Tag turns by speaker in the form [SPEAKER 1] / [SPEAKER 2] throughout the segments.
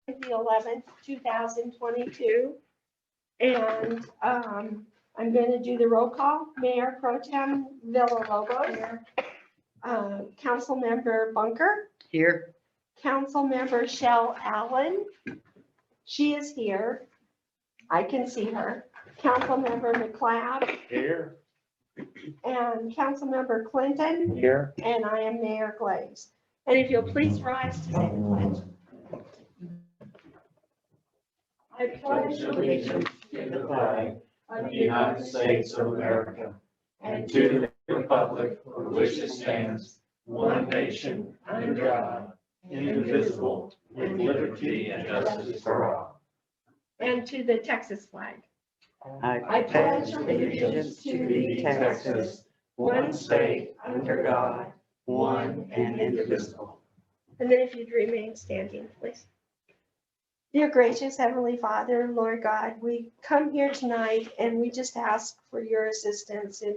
[SPEAKER 1] the 11th, 2022. And I'm going to do the roll call. Mayor Pro Tem Villalobos. Councilmember Bunker.
[SPEAKER 2] Here.
[SPEAKER 1] Councilmember Shell Allen. She is here. I can see her. Councilmember McLeod
[SPEAKER 3] Here.
[SPEAKER 1] and Councilmember Clinton.
[SPEAKER 3] Here.
[SPEAKER 1] And I am Mayor Glaze. And if you'll please rise to say the pledge. I pledge allegiance
[SPEAKER 3] To the flag of the United States of America and to the republic for which it stands, one nation, under God, indivisible, with liberty and justice for all.
[SPEAKER 1] and to the Texas flag.
[SPEAKER 2] I pledge allegiance to thee, Texas, one state, under God, one and indivisible.
[SPEAKER 1] And then if you'd remain standing, please. Dear gracious Heavenly Father, Lord God, we come here tonight and we just ask for your assistance in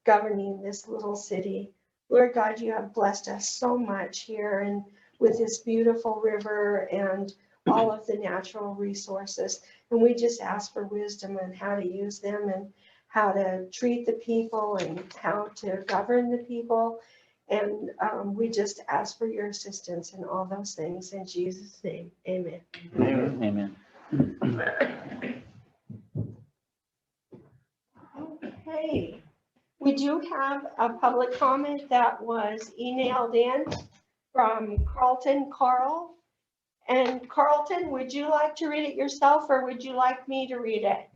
[SPEAKER 1] governing this little city. Lord God, you have blessed us so much here and with this beautiful river and all of the natural resources. And we just ask for wisdom on how to use them and how to treat the people and how to govern the people. And we just ask for your assistance in all those things. In Jesus' name, amen.
[SPEAKER 3] Amen.
[SPEAKER 1] Okay. We do have a public comment that was emailed in from Carlton Carl. And Carlton, would you like to read it yourself or would you like me to read it?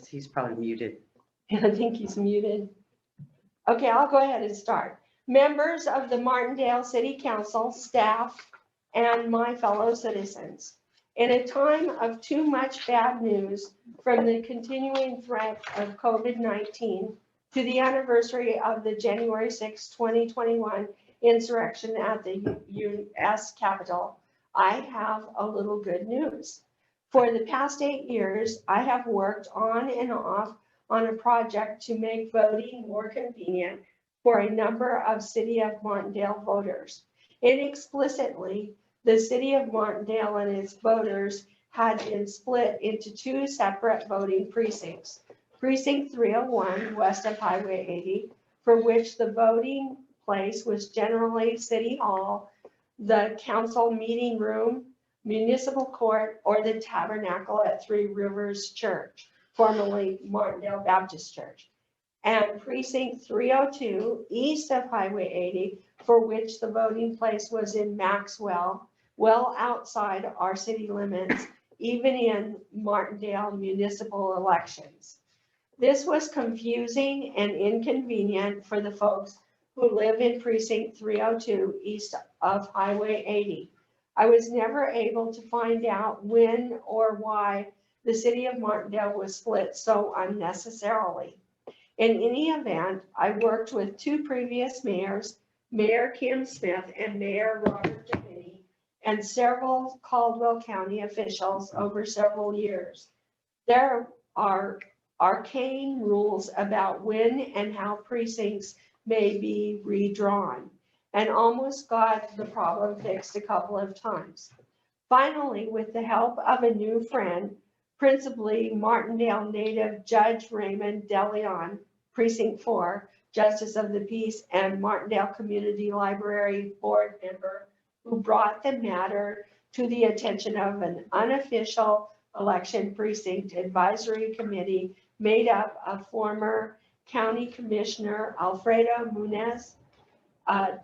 [SPEAKER 2] He's probably muted.
[SPEAKER 1] I think he's muted. Okay, I'll go ahead and start. Members of the Martindale City Council, staff, and my fellow citizens. In a time of too much bad news from the continuing threat of COVID-19 to the anniversary of the January 6, 2021 insurrection at the U.S. Capitol, I have a little good news. For the past 8 years, I have worked on and off on a project to make voting more convenient for a number of City of Martindale voters. Inexplicitly, the City of Martindale and its voters had been split into two separate voting precincts. Precinct 301 west of Highway 80, for which the voting place was generally City Hall, the council meeting room, municipal court, or the tabernacle at Three Rivers Church, formerly Martindale Baptist Church. And precinct 302 east of Highway 80, for which the voting place was in Maxwell, well outside our city limits, even in Martindale municipal elections. This was confusing and inconvenient for the folks who live in precinct 302 east of Highway 80. I was never able to find out when or why the City of Martindale was split so unnecessarily. In any event, I worked with two previous mayors, Mayor Kim Smith and Mayor Robert Dominey, and several Caldwell County officials over several years. There are arcane rules about when and how precincts may be redrawn, and almost got the problem fixed a couple of times. Finally, with the help of a new friend, principally Martindale native Judge Raymond DeLeon, Precinct 4, Justice of the Peace, and Martindale Community Library Board member, who brought the matter to the attention of an unofficial election precinct advisory committee made up of former County Commissioner Alfredo Munez,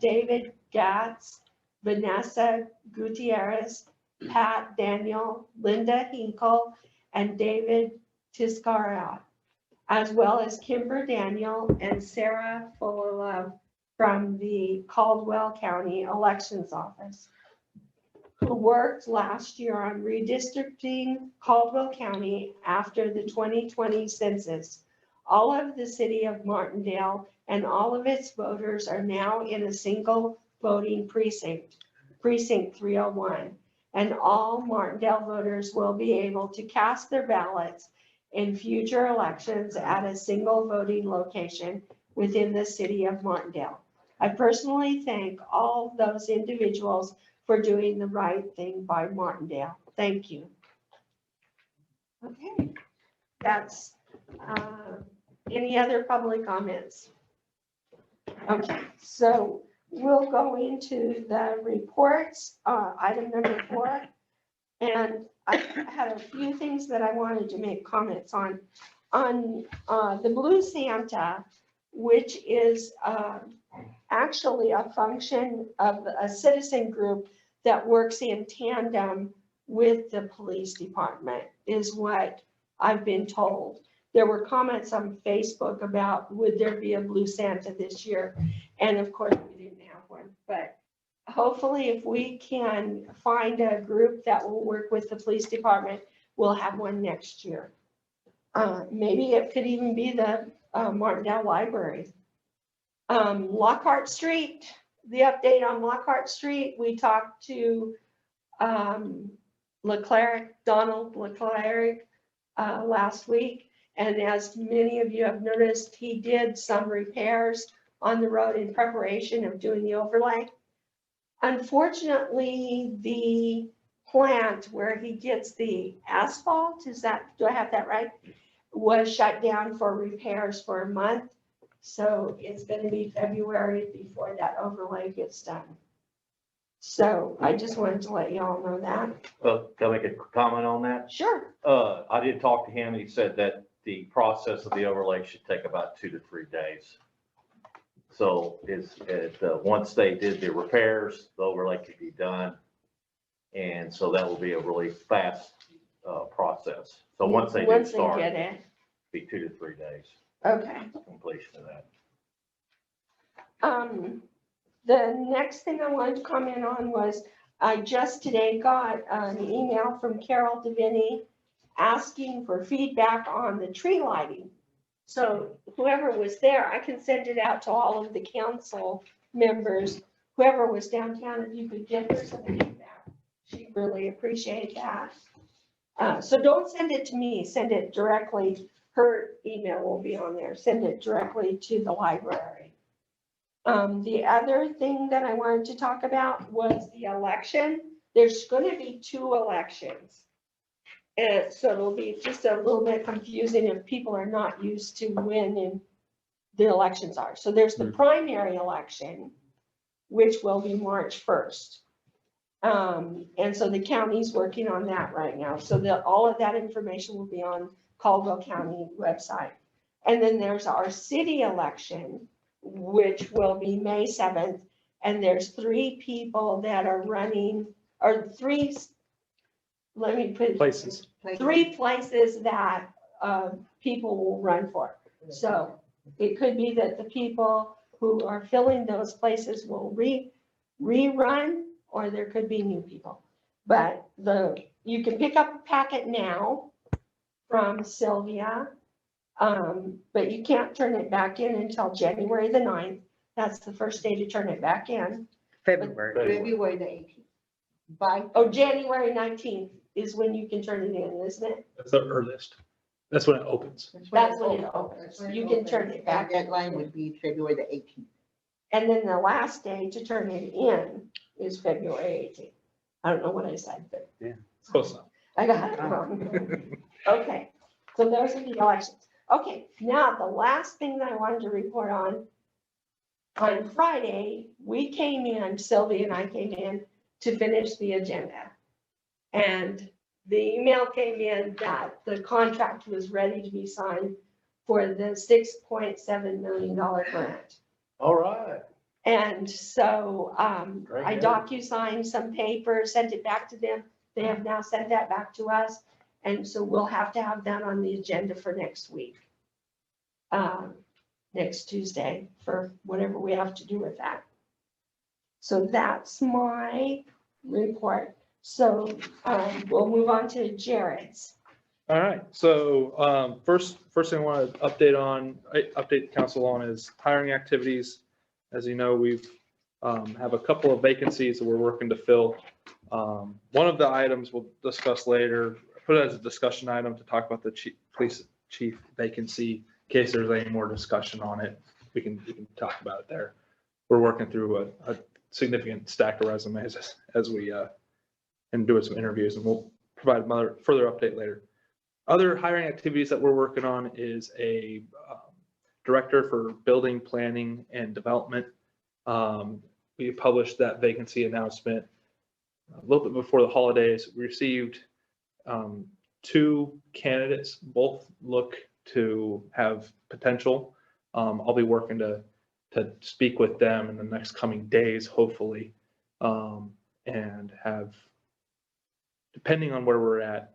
[SPEAKER 1] David Gatz, Vanessa Gutierrez, Pat Daniel, Linda Hinkle, and David Tiscaria, as well as Kimber Daniel and Sarah Fullerlove from the Caldwell County Elections Office, who worked last year on redistricting Caldwell County after the 2020 census. All of the City of Martindale and all of its voters are now in a single voting precinct, Precinct 301. And all Martindale voters will be able to cast their ballots in future elections at a single voting location within the City of Martindale. I personally thank all those individuals for doing the right thing by Martindale. Thank you. Okay, that's, any other public comments? Okay, so we'll go into the reports, item number 4. And I had a few things that I wanted to make comments on. On the Blue Santa, which is actually a function of a citizen group that works in tandem with the police department, is what I've been told. There were comments on Facebook about, would there be a Blue Santa this year? And of course, we didn't have one, but hopefully if we can find a group that will work with the police department, we'll have one next year. Maybe it could even be the Martindale Library. Lockhart Street, the update on Lockhart Street, we talked to Donald Leclerc last week. And as many of you have noticed, he did some repairs on the road in preparation of doing the overlay. Unfortunately, the plant where he gets the asphalt, do I have that right? Was shut down for repairs for a month. So it's going to be February before that overlay gets done. So I just wanted to let you all know that.
[SPEAKER 4] Can I make a comment on that?
[SPEAKER 1] Sure.
[SPEAKER 4] I did talk to him, and he said that the process of the overlay should take about 2 to 3 days. So once they did the repairs, the overlay could be done. And so that will be a really fast process. So once they do start,
[SPEAKER 1] get it.
[SPEAKER 4] be 2 to 3 days.
[SPEAKER 1] Okay.
[SPEAKER 4] Completion of that.
[SPEAKER 1] The next thing I wanted to comment on was I just today got an email from Carol Deviney asking for feedback on the tree lighting. So whoever was there, I can send it out to all of the council members. Whoever was downtown, if you could get her some feedback, she'd really appreciate that. So don't send it to me, send it directly. Her email will be on there. Send it directly to the library. The other thing that I wanted to talk about was the election. There's going to be 2 elections. And so it'll be just a little bit confusing if people are not used to when the elections are. So there's the primary election, which will be March 1st. And so the county's working on that right now. So all of that information will be on Caldwell County website. And then there's our city election, which will be May 7th. And there's 3 people that are running, or 3, let me put
[SPEAKER 5] Places.
[SPEAKER 1] 3 places that people will run for. So it could be that the people who are filling those places will rerun, or there could be new people. But you can pick up a packet now from Sylvia, but you can't turn it back in until January the 9th. That's the first day to turn it back in.
[SPEAKER 2] February the 18th.
[SPEAKER 1] January 19th is when you can turn it in, isn't it?
[SPEAKER 5] That's the earliest. That's when it opens.
[SPEAKER 1] That's when it opens. You can turn it back.
[SPEAKER 2] Deadline would be February the 18th.
[SPEAKER 1] And then the last day to turn it in is February 18th. I don't know what I said, but
[SPEAKER 5] It's close enough.
[SPEAKER 1] I got it wrong. Okay, so those are the elections. Okay, now the last thing that I wanted to report on Friday, we came in, Sylvia and I came in to finish the agenda. And the email came in that the contract was ready to be signed for the $6.7 million grant.
[SPEAKER 4] All right.
[SPEAKER 1] And so
[SPEAKER 4] Very
[SPEAKER 1] I
[SPEAKER 4] good.
[SPEAKER 1] DocuSigned some paper, sent it back to them. They have now sent that back to us. And so we'll have to have that on the agenda for next week. Next Tuesday for whatever we have to do with that. So that's my report. So we'll move on to Jared's.
[SPEAKER 5] All right. So first thing I want to update the council on is hiring activities. As you know, we've have a couple of vacancies that we're working to fill. One of the items we'll discuss later, put it as a discussion item to talk about the police chief vacancy. In case there's any more discussion on it, we can talk about it there. We're working through significant stack of resumes as we and doing some interviews, and we'll provide another further update later. Other hiring activities that we're working on is a director for building planning and development. We published that vacancy announcement a little bit before the holidays. We received 2 candidates, both look to have potential. I'll be working to speak with them in the next coming days, hopefully, and have, depending on where we're at,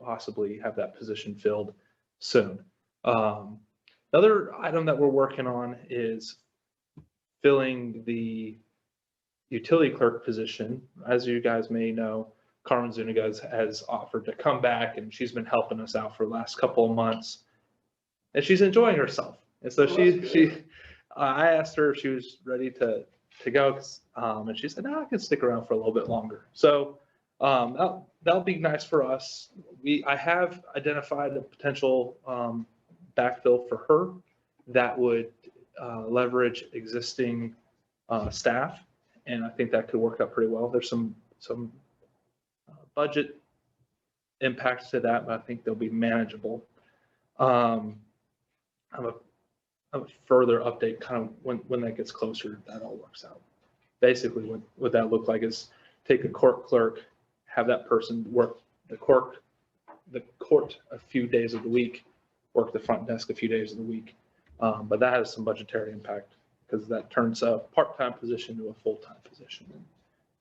[SPEAKER 5] possibly have that position filled soon. Another item that we're working on is filling the utility clerk position. As you guys may know, Carmen Zuniga has offered to come back, and she's been helping us out for the last couple of months, and she's enjoying herself. And so I asked her if she was ready to go, and she said, no, I can stick around for a little bit longer. So that'll be nice for us. I have identified a potential backfill for her that would leverage existing staff, and I think that could work out pretty well. There's some budget impacts to that, but I think they'll be manageable. I have a further update kind of when that gets closer, that all works out. Basically, what that look like is take a court clerk, have that person work the court a few days of the week, work the front desk a few days of the week. But that has some budgetary impact because that turns a part-time position to a full-time position.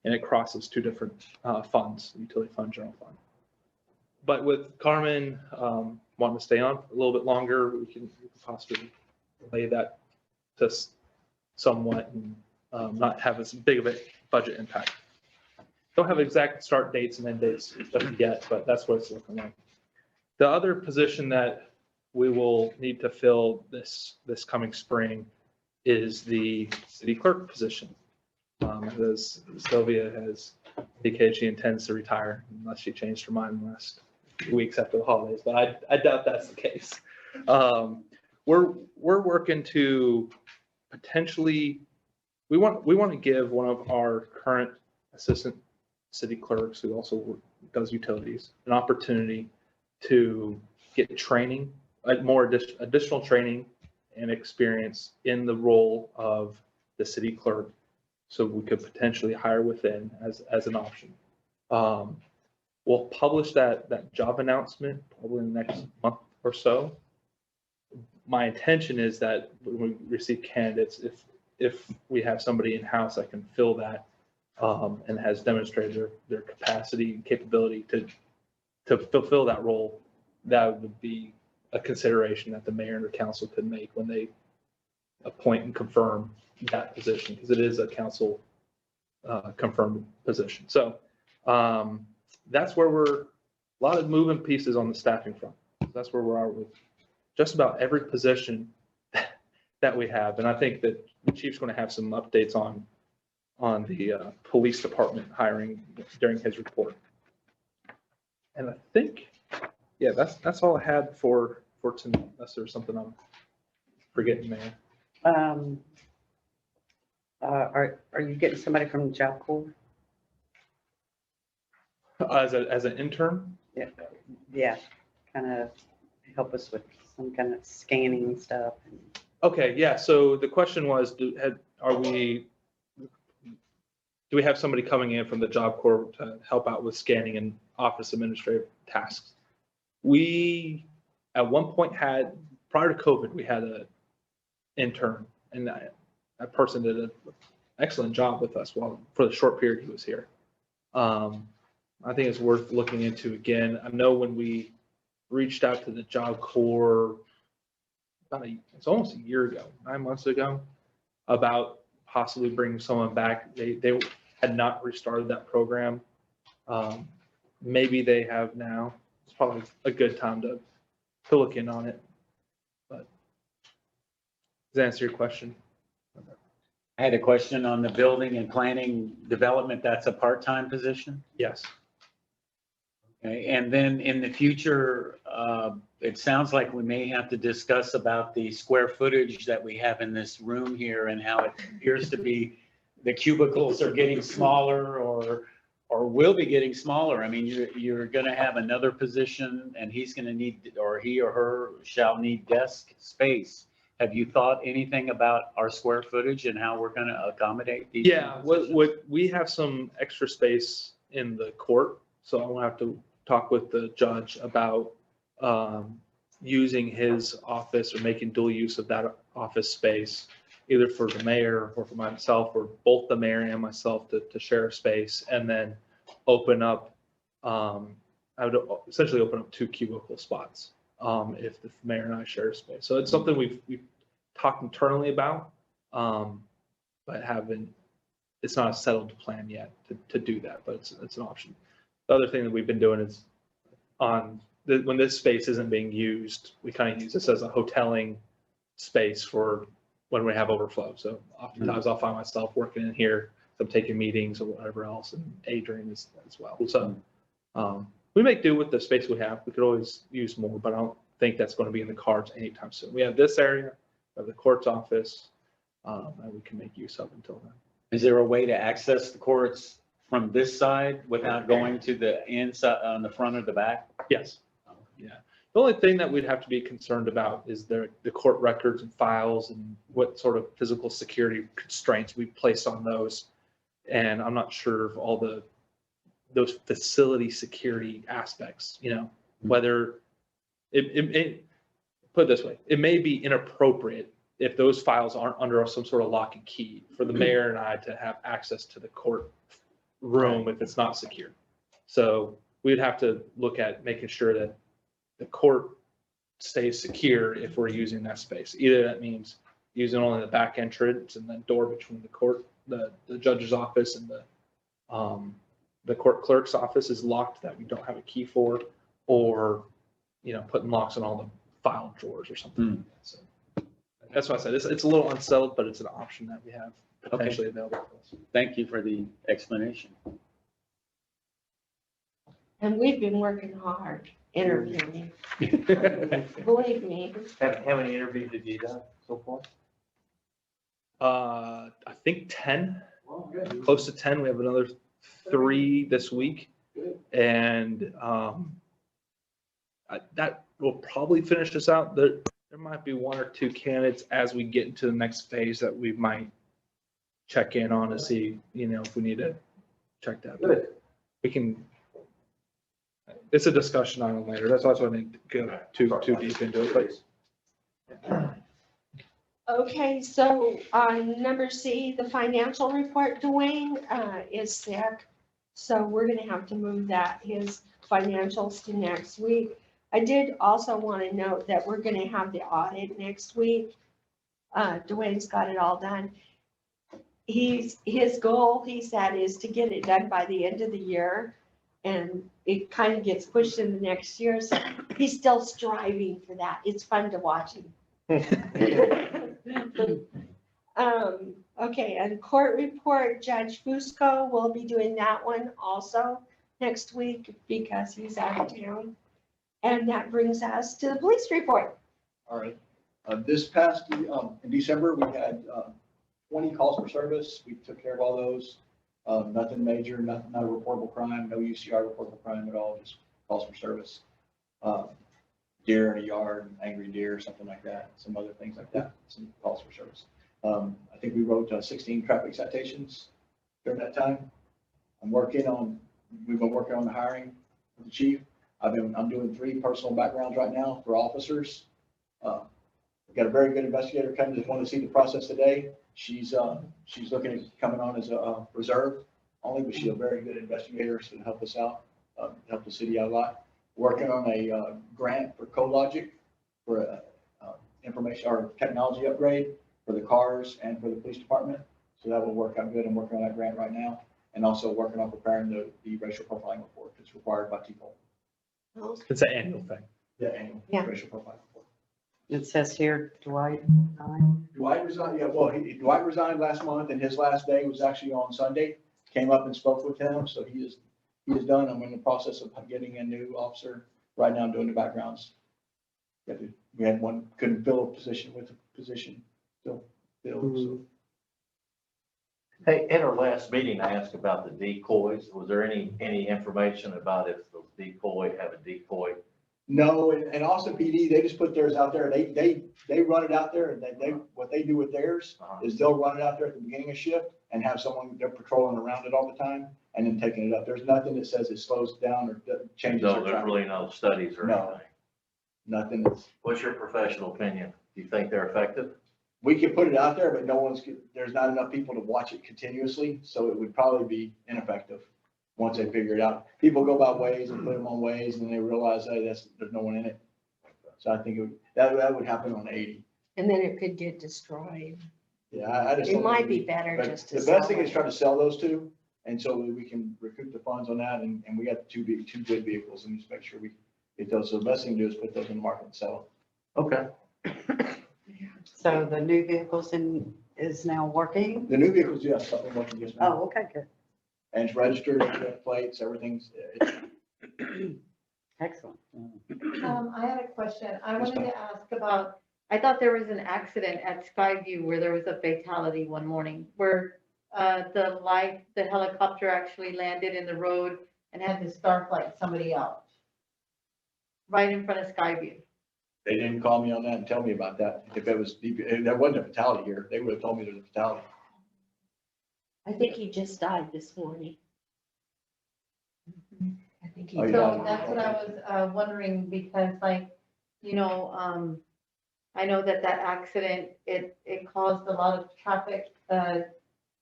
[SPEAKER 5] And it crosses 2 different funds, utility fund, general fund. But with Carmen wanting to stay on a little bit longer, we can possibly delay that to somewhat and not have as big of a budget impact. Don't have exact start dates and end dates just yet, but that's what it's looking like. The other position that we will need to fill this coming spring is the city clerk position. As Sylvia has indicated, she intends to retire unless she changed her mind in the last few weeks after the holidays, but I doubt that's the case. We're working to potentially, we want to give one of our current assistant city clerks who also does utilities an opportunity to get training, more additional training and experience in the role of the city clerk, so we could potentially hire within as an option. We'll publish that job announcement probably in the next month or so. My intention is that when we receive candidates, if we have somebody in-house that can fill that and has demonstrated their capacity and capability to fulfill that role, that would be a consideration that the mayor and the council could make when they appoint and confirm that position, because it is a council confirmed position. So that's where a lot of moving pieces on the staffing front. That's where we are with just about every position that we have. And I think that the chief's going to have some updates on the police department hiring during his report. And I think, yeah, that's all I had for tonight, unless there's something I'm forgetting there.
[SPEAKER 2] Are you getting somebody from the Job Corps?
[SPEAKER 5] As an intern?
[SPEAKER 2] Yeah, kind of help us with some kind of scanning stuff.
[SPEAKER 5] Okay, yeah, so the question was, do we have somebody coming in from the Job Corps to help out with scanning and office administrative tasks? We, at one point prior to COVID, we had an intern, and that person did an excellent job with us for the short period he was here. I think it's worth looking into again. I know when we reached out to the Job Corps it's almost a year ago, 9 months ago, about possibly bringing someone back. They had not restarted that program. Maybe they have now. It's probably a good time to look in on it. But does that answer your question?
[SPEAKER 6] I had a question on the building and planning development. That's a part-time position?
[SPEAKER 5] Yes.
[SPEAKER 6] Okay, and then in the future, it sounds like we may have to discuss about the square footage that we have in this room here and how it appears to be the cubicles are getting smaller or will be getting smaller. I mean, you're gonna have another position and he's gonna need, or he or her shall need desk space. Have you thought anything about our square footage and how we're gonna accommodate these?
[SPEAKER 5] Yeah,
[SPEAKER 6] positions?
[SPEAKER 5] what, we have some extra space in the court, so I'm gonna have to talk with the judge about using his office or making dual use of that office space, either for the mayor or for myself, or both the mayor and myself to share a space, and then open up, I would essentially open up 2 cubicle spots, if the mayor and I share a space. So it's something we've talked internally about, but haven't, it's not a settled plan yet to do that, but it's an option. The other thing that we've been doing is when this space isn't being used, we kind of use this as a hoteling space for when we have overflow. So oftentimes I'll find myself working in here, I'm taking meetings or whatever else, and Adrian is as well. So we make do with the space we have. We could always use more, but I don't think that's going to be in the cards anytime soon. We have this area, we have the court's office, and we can make use of until then.
[SPEAKER 6] Is there a way to access the courts from this side without going to the inside, on the front or the back?
[SPEAKER 5] Yes. Yeah. The only thing that we'd have to be concerned about is the court records and files and what sort of physical security constraints we place on those. And I'm not sure of all those facility security aspects, whether it put it this way, it may be inappropriate if those files aren't under some sort of lock and key for the mayor and I to have access to the court room if it's not secure. So we'd have to look at making sure that the court stays secure if we're using that space. Either that means using only the back entrance and the door between the court, the judge's office and the court clerk's office is locked that we don't have a key for, or, putting locks on all the file drawers or something like that. So that's why I said it's a little unsettled, but it's an option that we have potentially available to us.
[SPEAKER 6] Thank you for the explanation.
[SPEAKER 1] And we've been working hard interviewing, believe me.
[SPEAKER 4] How many interviews have you done so far?
[SPEAKER 5] I think 10, close to 10. We have another 3 this week. And that will probably finish us out. There might be 1 or 2 candidates as we get into the next phase that we might check in on to see, if we need to check that. But we can, it's a discussion item later. That's why I didn't go too deep into it. But
[SPEAKER 1] Okay, so number C, the financial report, Dwayne is sick. So we're gonna have to move his financials to next week. I did also want to note that we're gonna have the audit next week. Dwayne's got it all done. His goal, he said, is to get it done by the end of the year. And it kind of gets pushed into next year, so he's still striving for that. It's fun to watch him. Okay, and court report, Judge Fusco will be doing that one also next week because he's out of town. And that brings us to the police report.
[SPEAKER 7] All right. This past, in December, we had 20 calls for service. We took care of all those. Nothing major, not a reportable crime, no UCR reportable crime at all, just calls for service. Deer in a yard, angry deer, something like that, some other things like that, some calls for service. I think we wrote 16 traffic citations during that time. We've been working on the hiring of the chief. I'm doing 3 personal backgrounds right now for officers. We've got a very good investigator coming, just wanted to see the process today. She's looking at coming on as a reserve only, but she's a very good investigator, so to help us out, help the city out a lot. Working on a grant for CoLogic for a information or technology upgrade for the cars and for the police department. So that will work out good. I'm working on that grant right now, and also working on preparing the racial profiling report that's required by TPOL.
[SPEAKER 5] it's an annual thing.
[SPEAKER 7] The annual
[SPEAKER 1] Yeah.
[SPEAKER 7] racial profiling report.
[SPEAKER 2] It says here, Dwight.
[SPEAKER 7] Dwight resigned, Dwight resigned last month, and his last day was actually on Sunday. Came up and spoke with him, so he is done. I'm in the process of getting a new officer. Right now I'm doing the backgrounds. We had one, couldn't fill a position with a position still filled. So
[SPEAKER 4] Hey, at our last meeting, I asked about the decoys. Was there any information about if those have a decoy?
[SPEAKER 7] No, and Austin PD, they just put theirs out there. They run it out there and what they do with theirs is they'll run it out there at the beginning of shift and have someone, they're patrolling around it all the time and then taking it up. There's nothing that says it slows down or changes
[SPEAKER 4] No,
[SPEAKER 7] their
[SPEAKER 4] there's
[SPEAKER 7] traffic.
[SPEAKER 4] really no studies or
[SPEAKER 7] No.
[SPEAKER 4] anything.
[SPEAKER 7] Nothing that's,
[SPEAKER 4] What's your professional opinion? Do you think they're effective?
[SPEAKER 7] we can put it out there, but there's not enough people to watch it continuously, so it would probably be ineffective once they figure it out. People go by Waze and put them on Waze and then they realize, hey, there's no one in it. So I think that would happen on 80.
[SPEAKER 1] And then it could get destroyed.
[SPEAKER 7] Yeah, I just.
[SPEAKER 1] It
[SPEAKER 7] don't
[SPEAKER 1] might
[SPEAKER 7] think
[SPEAKER 1] be
[SPEAKER 7] we-
[SPEAKER 1] better
[SPEAKER 7] but
[SPEAKER 1] just to
[SPEAKER 7] The
[SPEAKER 1] sell
[SPEAKER 7] best thing is
[SPEAKER 1] it.
[SPEAKER 7] try to sell those two, and so we can recoup the funds on that, and we got two good vehicles, and just make sure we get those. So the best thing to do is put those in the market and sell
[SPEAKER 4] Okay.
[SPEAKER 2] So the new vehicles is now working?
[SPEAKER 7] them. The new vehicles, yes, something like this now,
[SPEAKER 2] Oh, okay, good.
[SPEAKER 7] and it's registered, it's got plates, everything's,
[SPEAKER 2] Excellent.
[SPEAKER 8] I had a question. I
[SPEAKER 7] Yes,
[SPEAKER 8] wanted
[SPEAKER 7] ma'am.
[SPEAKER 8] to ask about, I thought there was an accident at Skyview where there was a fatality one morning where the helicopter actually landed in the road and had to starflight somebody out. Right in front of Skyview.
[SPEAKER 7] they didn't call me on that and tell me about that. If there wasn't a fatality here, they would have told me there's a fatality.
[SPEAKER 1] I think he just died this morning. I think he
[SPEAKER 7] Oh,
[SPEAKER 1] died.
[SPEAKER 7] yeah.
[SPEAKER 8] So that's what I was wondering because like, I know that accident, it caused a lot of traffic that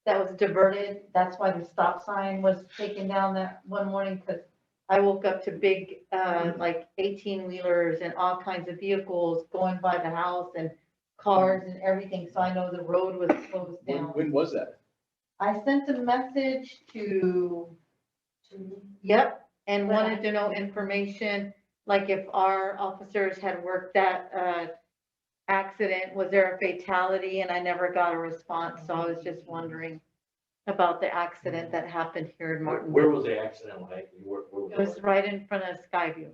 [SPEAKER 8] was diverted. That's why the stop sign was taken down that one morning because I woke up to big, like 18-wheelers and all kinds of vehicles going by the house and cars and everything. So I know the road was closed down.
[SPEAKER 7] When was that?
[SPEAKER 8] I sent a message to, yep, and wanted to know information, like if our officers had worked that accident, was there a fatality? And I never got a response, so I was just wondering about the accident that happened here in Martin.
[SPEAKER 3] Where was the accident, like? Where
[SPEAKER 8] It was right in front of Skyview.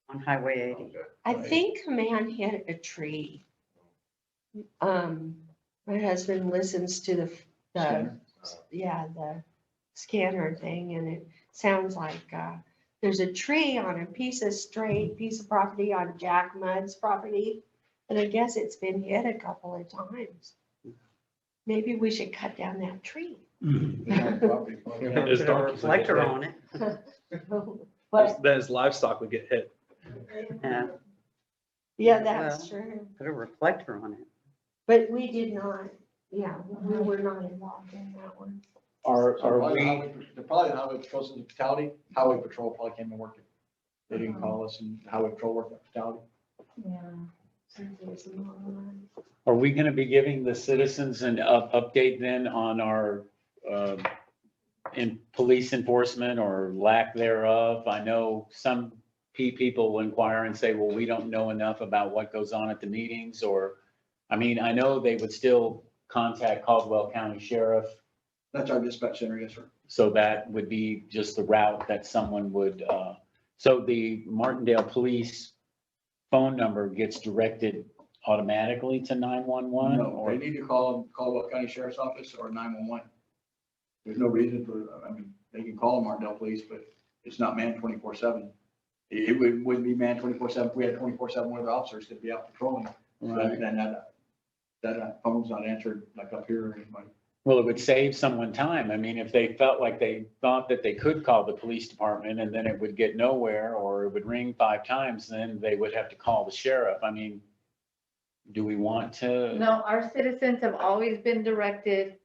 [SPEAKER 2] On Highway 80.
[SPEAKER 1] I think a man hit a tree. My husband listens to the
[SPEAKER 7] Scanner.
[SPEAKER 1] the scanner thing, and it sounds like, there's a tree on a piece of property on Jack Mudd's property. And I guess it's been hit a couple of times. Maybe we should cut down that tree.
[SPEAKER 5] His
[SPEAKER 2] Put a
[SPEAKER 5] donkeys would get
[SPEAKER 2] reflector
[SPEAKER 5] hit.
[SPEAKER 2] on it.
[SPEAKER 1] But,
[SPEAKER 5] Then his livestock would get hit.
[SPEAKER 2] Yeah,
[SPEAKER 1] yeah, that's true.
[SPEAKER 2] put a reflector on it.
[SPEAKER 1] But we did not, we were not involved in that one.
[SPEAKER 6] Are
[SPEAKER 7] Probably
[SPEAKER 6] we,
[SPEAKER 7] the highway patrol said the fatality, highway patrol probably came and worked it. They didn't call us and highway patrol worked the fatality.
[SPEAKER 8] Yeah.
[SPEAKER 6] are we going to be giving the citizens an update then on our in police enforcement or lack thereof? I know some people will inquire and say, well, we don't know enough about what goes on at the meetings, or, I mean, I know they would still contact Caldwell County Sheriff.
[SPEAKER 7] That's our dispatch center, yes, sir.
[SPEAKER 6] So that would be just the route that someone would, so the Martindale Police phone number gets directed automatically to 911?
[SPEAKER 7] No,
[SPEAKER 6] Or
[SPEAKER 7] they need to call Caldwell County Sheriff's Office or 911. There's no reason for, I mean, they can call Martindale Police, but it's not manned 24/7. It wouldn't be manned 24/7 if we had 24/7 with the officers to be out patrolling.
[SPEAKER 6] Right.
[SPEAKER 7] Then that phone's not answered like up here or anybody.
[SPEAKER 6] Well, it would save someone time. I mean, if they felt like they thought that they could call the police department and then it would get nowhere, or it would ring 5 times, then they would have to call the sheriff. I mean, do we want to?
[SPEAKER 8] No, our citizens have always been directed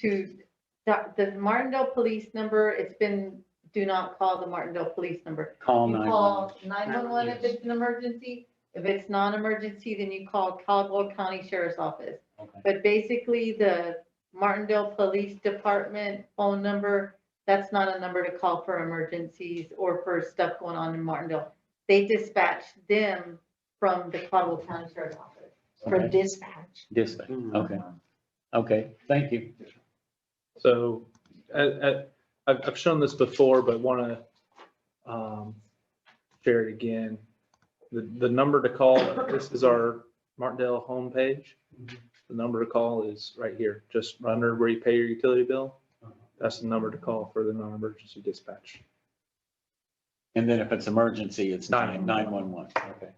[SPEAKER 8] to the Martindale Police number. It's been, do not call the Martindale Police number.
[SPEAKER 6] Call
[SPEAKER 8] You
[SPEAKER 6] 911.
[SPEAKER 8] call 911 if it's an emergency. If it's non-emergency, then you call Caldwell County Sheriff's Office.
[SPEAKER 6] Okay.
[SPEAKER 8] But basically, the Martindale Police Department phone number, that's not a number to call for emergencies or for stuff going on in Martindale. They dispatch them from the Caldwell County Sheriff's Office.
[SPEAKER 1] For
[SPEAKER 6] Okay.
[SPEAKER 1] dispatch.
[SPEAKER 6] Dispatch. Okay. Okay, thank you.
[SPEAKER 5] So I've shown this before, but want to share it again. The number to call, this is our Martindale homepage. the number to call is right here, just under where you pay your utility bill. That's the number to call for the non-emergency dispatch.
[SPEAKER 6] And then if it's emergency, it's
[SPEAKER 5] 911.
[SPEAKER 6] 911. Okay.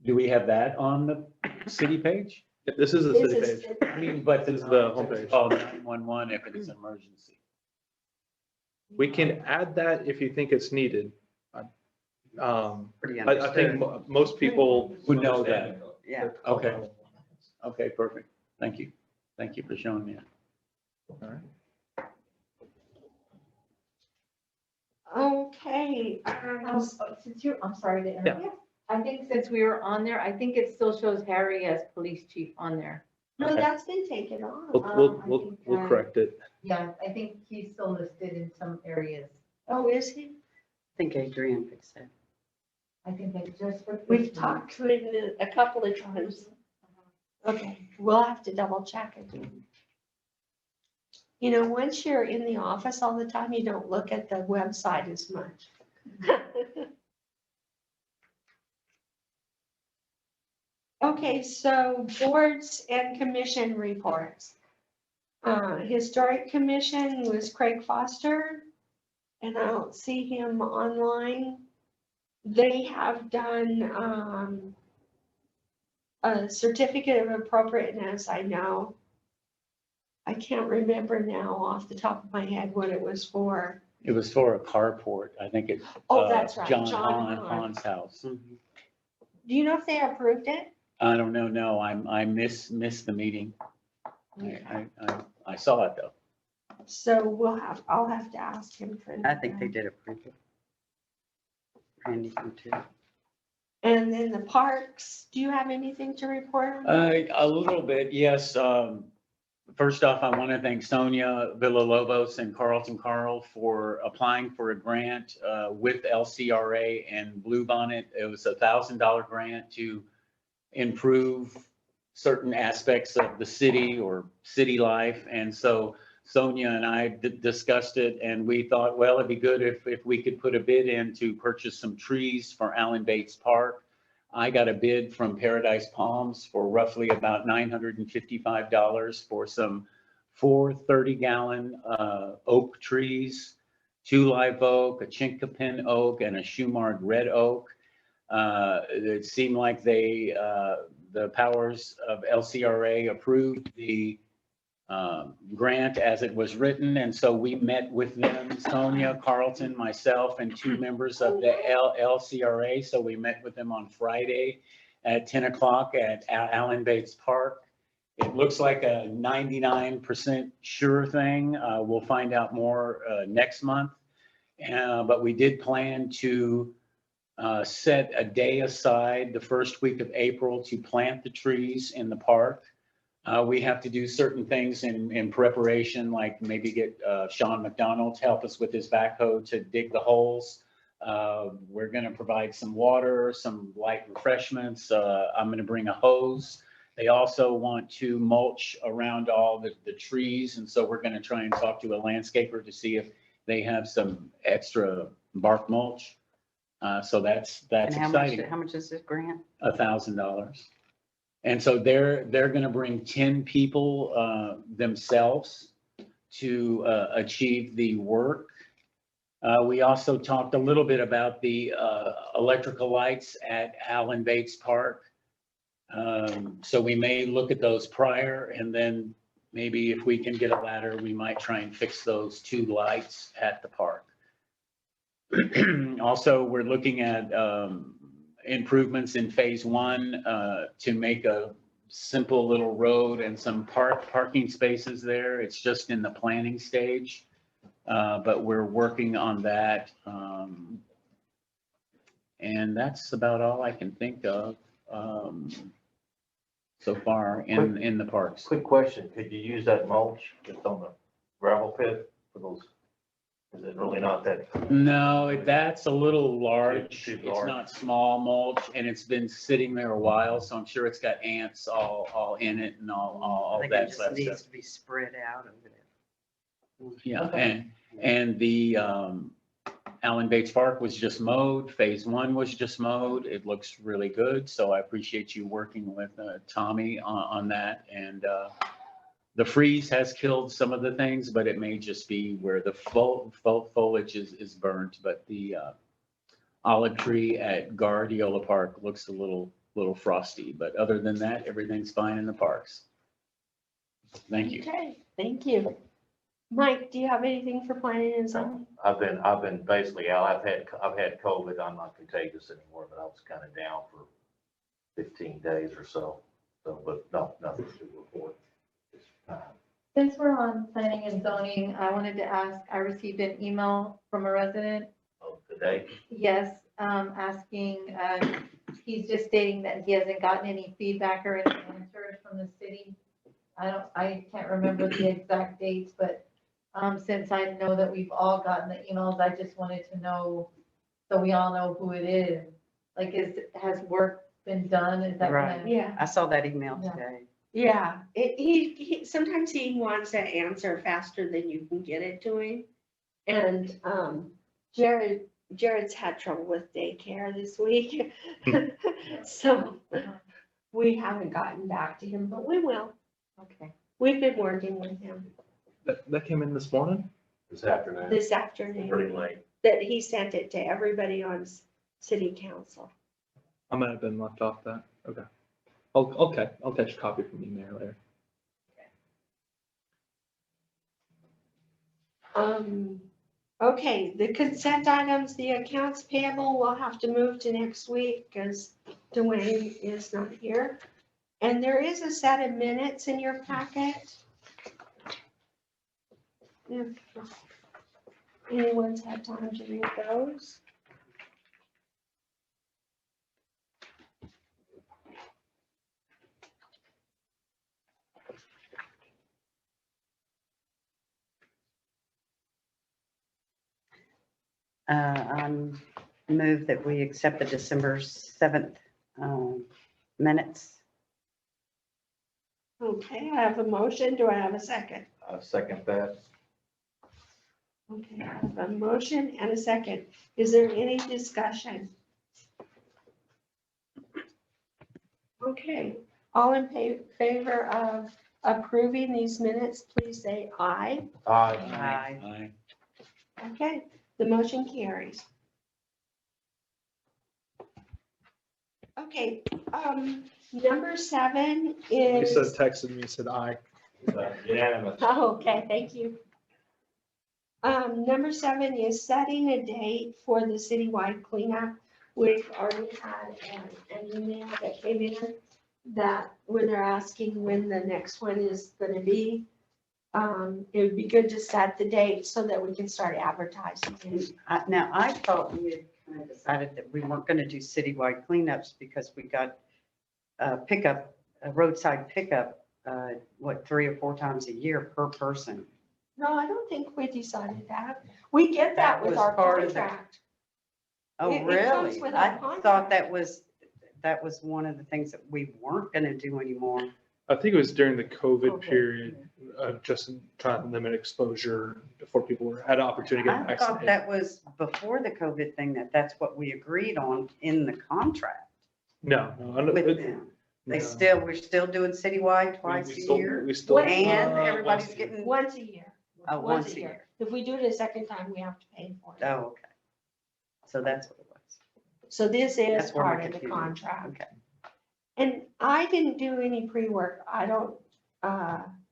[SPEAKER 6] Do we have that on the city page?
[SPEAKER 5] This is the
[SPEAKER 1] This
[SPEAKER 5] city
[SPEAKER 1] is-
[SPEAKER 5] page.
[SPEAKER 6] I mean, but
[SPEAKER 5] This is the homepage.
[SPEAKER 6] Oh, 911 if it's an emergency.
[SPEAKER 5] We can add that if you think it's needed.
[SPEAKER 2] Pretty
[SPEAKER 5] I think
[SPEAKER 2] understood.
[SPEAKER 5] most people
[SPEAKER 6] Would know
[SPEAKER 5] understand.
[SPEAKER 2] Yeah.
[SPEAKER 6] Okay. Okay, perfect. Thank you. Thank you for showing me that.
[SPEAKER 5] All right.
[SPEAKER 1] Okay,
[SPEAKER 8] Since you're, I'm sorry to interrupt. I think since we were on there, I think it still shows Harry as police chief on there.
[SPEAKER 1] no,
[SPEAKER 5] Okay.
[SPEAKER 1] that's been taken off.
[SPEAKER 5] We'll correct it.
[SPEAKER 8] Yeah, I think he's still listed in some areas.
[SPEAKER 1] Oh, is he?
[SPEAKER 2] I think Adrian fixed it.
[SPEAKER 8] I think I just.
[SPEAKER 1] We've talked to him a couple of times. Okay, we'll have to double check it. You know, once you're in the office all the time, you don't look at the website as much. Okay, so boards and commission reports. Historic Commission was Craig Foster, and I don't see him online. They have done a certificate of appropriateness, I know. I can't remember now off the top of my head what it was for.
[SPEAKER 6] It was for a carport. I think it's.
[SPEAKER 1] Oh, that's right,
[SPEAKER 6] John
[SPEAKER 1] John Hahn.
[SPEAKER 6] Hahn's house.
[SPEAKER 1] Do you know if they approved it?
[SPEAKER 6] I don't know. No, I missed the meeting. I saw it though.
[SPEAKER 1] So I'll have to ask him for that.
[SPEAKER 2] I think they did approve it. Randy too.
[SPEAKER 1] And then the parks, do you have anything to report on? that?
[SPEAKER 6] A little bit, yes. First off, I want to thank Sonia Villalobos and Carlton Carl for applying for a grant with LCRA and Bluebonnet. It was a $1,000 grant to improve certain aspects of the city or city life. And so Sonia and I discussed it, and we thought, well, it'd be good if we could put a bid in to purchase some trees for Allen Bates Park. I got a bid from Paradise Palms for roughly about $955 for some 4 30-gallon oak trees, 2 live oak, a chinkapin oak, and a Shumard red oak. It seemed like the powers of LCRA approved the grant as it was written. And so we met with them, Sonia, Carlton, myself, and 2 members of the LCRA. So we met with them on Friday at 10 o'clock at Allen Bates Park. It looks like a 99% sure thing. We'll find out more next month. But we did plan to set a day aside the first week of April to plant the trees in the park. We have to do certain things in preparation, like maybe get Sean McDonald to help us with his backhoe to dig the holes. We're going to provide some water, some light refreshments. I'm going to bring a hose. They also want to mulch around all the trees. And so we're going to try and talk to a landscaper to see if they have some extra bark mulch. So that's
[SPEAKER 2] And
[SPEAKER 6] exciting.
[SPEAKER 2] how much is this grant?
[SPEAKER 6] $1,000. And so they're going to bring 10 people themselves to achieve the work. We also talked a little bit about the electrical lights at Allen Bates Park. So we may look at those prior, and then maybe if we can get a ladder, we might try and fix those 2 lights at the park. Also, we're looking at improvements in phase 1 to make a simple little road and some parking spaces there. It's just in the planning stage, but we're working on that. And that's about all I can think of so far in the parks.
[SPEAKER 4] Quick question, could you use that mulch that's on the gravel pit for those? Is it really not that?
[SPEAKER 6] No, that's a little large.
[SPEAKER 4] Too
[SPEAKER 6] It's
[SPEAKER 4] large.
[SPEAKER 6] not small mulch, and it's been sitting there a while, so I'm sure it's got ants all in it and all
[SPEAKER 2] I think it
[SPEAKER 6] that
[SPEAKER 2] just
[SPEAKER 6] stuff.
[SPEAKER 2] needs to be spread out over there.
[SPEAKER 6] Yeah, and the Allen Bates Park was just mowed. Phase 1 was just mowed. It looks really good. So I appreciate you working with Tommy on that. And the freeze has killed some of the things, but it may just be where the foliage is burnt. But the olive tree at Guardiola Park looks a little frosty. But other than that, everything's fine in the parks. Thank you.
[SPEAKER 1] Okay, thank you. Mike, do you have anything for planning and zoning?
[SPEAKER 4] I've been basically out. I've had COVID. I'm not contagious anymore, but I was kind of down for 15 days or so. So, but no, nothing to report.
[SPEAKER 8] Since we're on planning and zoning, I wanted to ask, I received an email from a resident,
[SPEAKER 4] Of today,
[SPEAKER 8] yes, asking, he's just stating that he hasn't gotten any feedback or any answers from the city. I can't remember the exact dates, but, since I know that we've all gotten the emails, I just wanted to know, so we all know who it is. Like, has work been done? Is that
[SPEAKER 2] Right.
[SPEAKER 8] gonna?
[SPEAKER 1] Yeah,
[SPEAKER 2] I saw that email
[SPEAKER 8] Yeah.
[SPEAKER 2] today.
[SPEAKER 1] yeah. He, sometimes he wants to answer faster than you can get it to him. And, Jared's had trouble with daycare this week. So we haven't gotten back to him, but we will.
[SPEAKER 8] Okay.
[SPEAKER 1] We've been working with him
[SPEAKER 5] That came in this morning?
[SPEAKER 3] This afternoon.
[SPEAKER 1] this
[SPEAKER 4] pretty
[SPEAKER 1] afternoon,
[SPEAKER 4] late.
[SPEAKER 1] that he sent it to everybody on city council.
[SPEAKER 5] I might have been left off that. Okay. I'll catch a copy from you later.
[SPEAKER 1] Okay, the consent items, the accounts payable will have to move to next week because Dwayne is not here. And there is a set of minutes in your packet. If anyone's had time to read those.
[SPEAKER 2] Move that we accept the December 7th minutes.
[SPEAKER 1] Okay, I have a motion. Do I have a second?
[SPEAKER 4] I second that.
[SPEAKER 1] Okay, I have a motion and a second. Is there any discussion? Okay, all in favor of approving these minutes, please say aye.
[SPEAKER 2] Aye.
[SPEAKER 1] Okay, the motion carries. Okay, number 7
[SPEAKER 5] He said,
[SPEAKER 1] is,
[SPEAKER 5] texted me, said aye.
[SPEAKER 3] Unanimous.
[SPEAKER 1] oh, okay, thank you. Number 7 is setting a date for the citywide cleanup. We've already had an email that came in that when they're asking when the next one is gonna be. It would be good to set the date so that we can start advertising it.
[SPEAKER 2] Now, I thought we had kind of decided that we weren't going to do citywide cleanups because we got a roadside pickup, 3 or 4 times a year per person.
[SPEAKER 1] No, I don't think we decided that. We get that with
[SPEAKER 2] was
[SPEAKER 1] our
[SPEAKER 2] part of the-
[SPEAKER 1] contract.
[SPEAKER 2] Oh,
[SPEAKER 1] It comes
[SPEAKER 2] really?
[SPEAKER 1] with
[SPEAKER 2] I
[SPEAKER 1] our contract.
[SPEAKER 2] thought that was one of the things that we weren't going to do anymore.
[SPEAKER 5] I think it was during the COVID
[SPEAKER 1] Okay.
[SPEAKER 5] period, just trying to limit exposure before people had an opportunity to get
[SPEAKER 2] I thought
[SPEAKER 5] vaccinated.
[SPEAKER 2] that was before the COVID thing, that's what we agreed on in the contract
[SPEAKER 5] No,
[SPEAKER 2] with them. We're still doing citywide twice a year.
[SPEAKER 5] We still.
[SPEAKER 2] And
[SPEAKER 5] once
[SPEAKER 2] everybody's
[SPEAKER 5] a year.
[SPEAKER 2] getting,
[SPEAKER 1] Once a year.
[SPEAKER 2] oh, once a year.
[SPEAKER 1] If we do it a second time, we have to pay for it.
[SPEAKER 2] Oh, okay. So that's what it was.
[SPEAKER 1] So this is
[SPEAKER 2] That's where my
[SPEAKER 1] part of the
[SPEAKER 2] confusion-
[SPEAKER 1] contract.
[SPEAKER 2] Okay.
[SPEAKER 1] And I didn't do any pre-work. I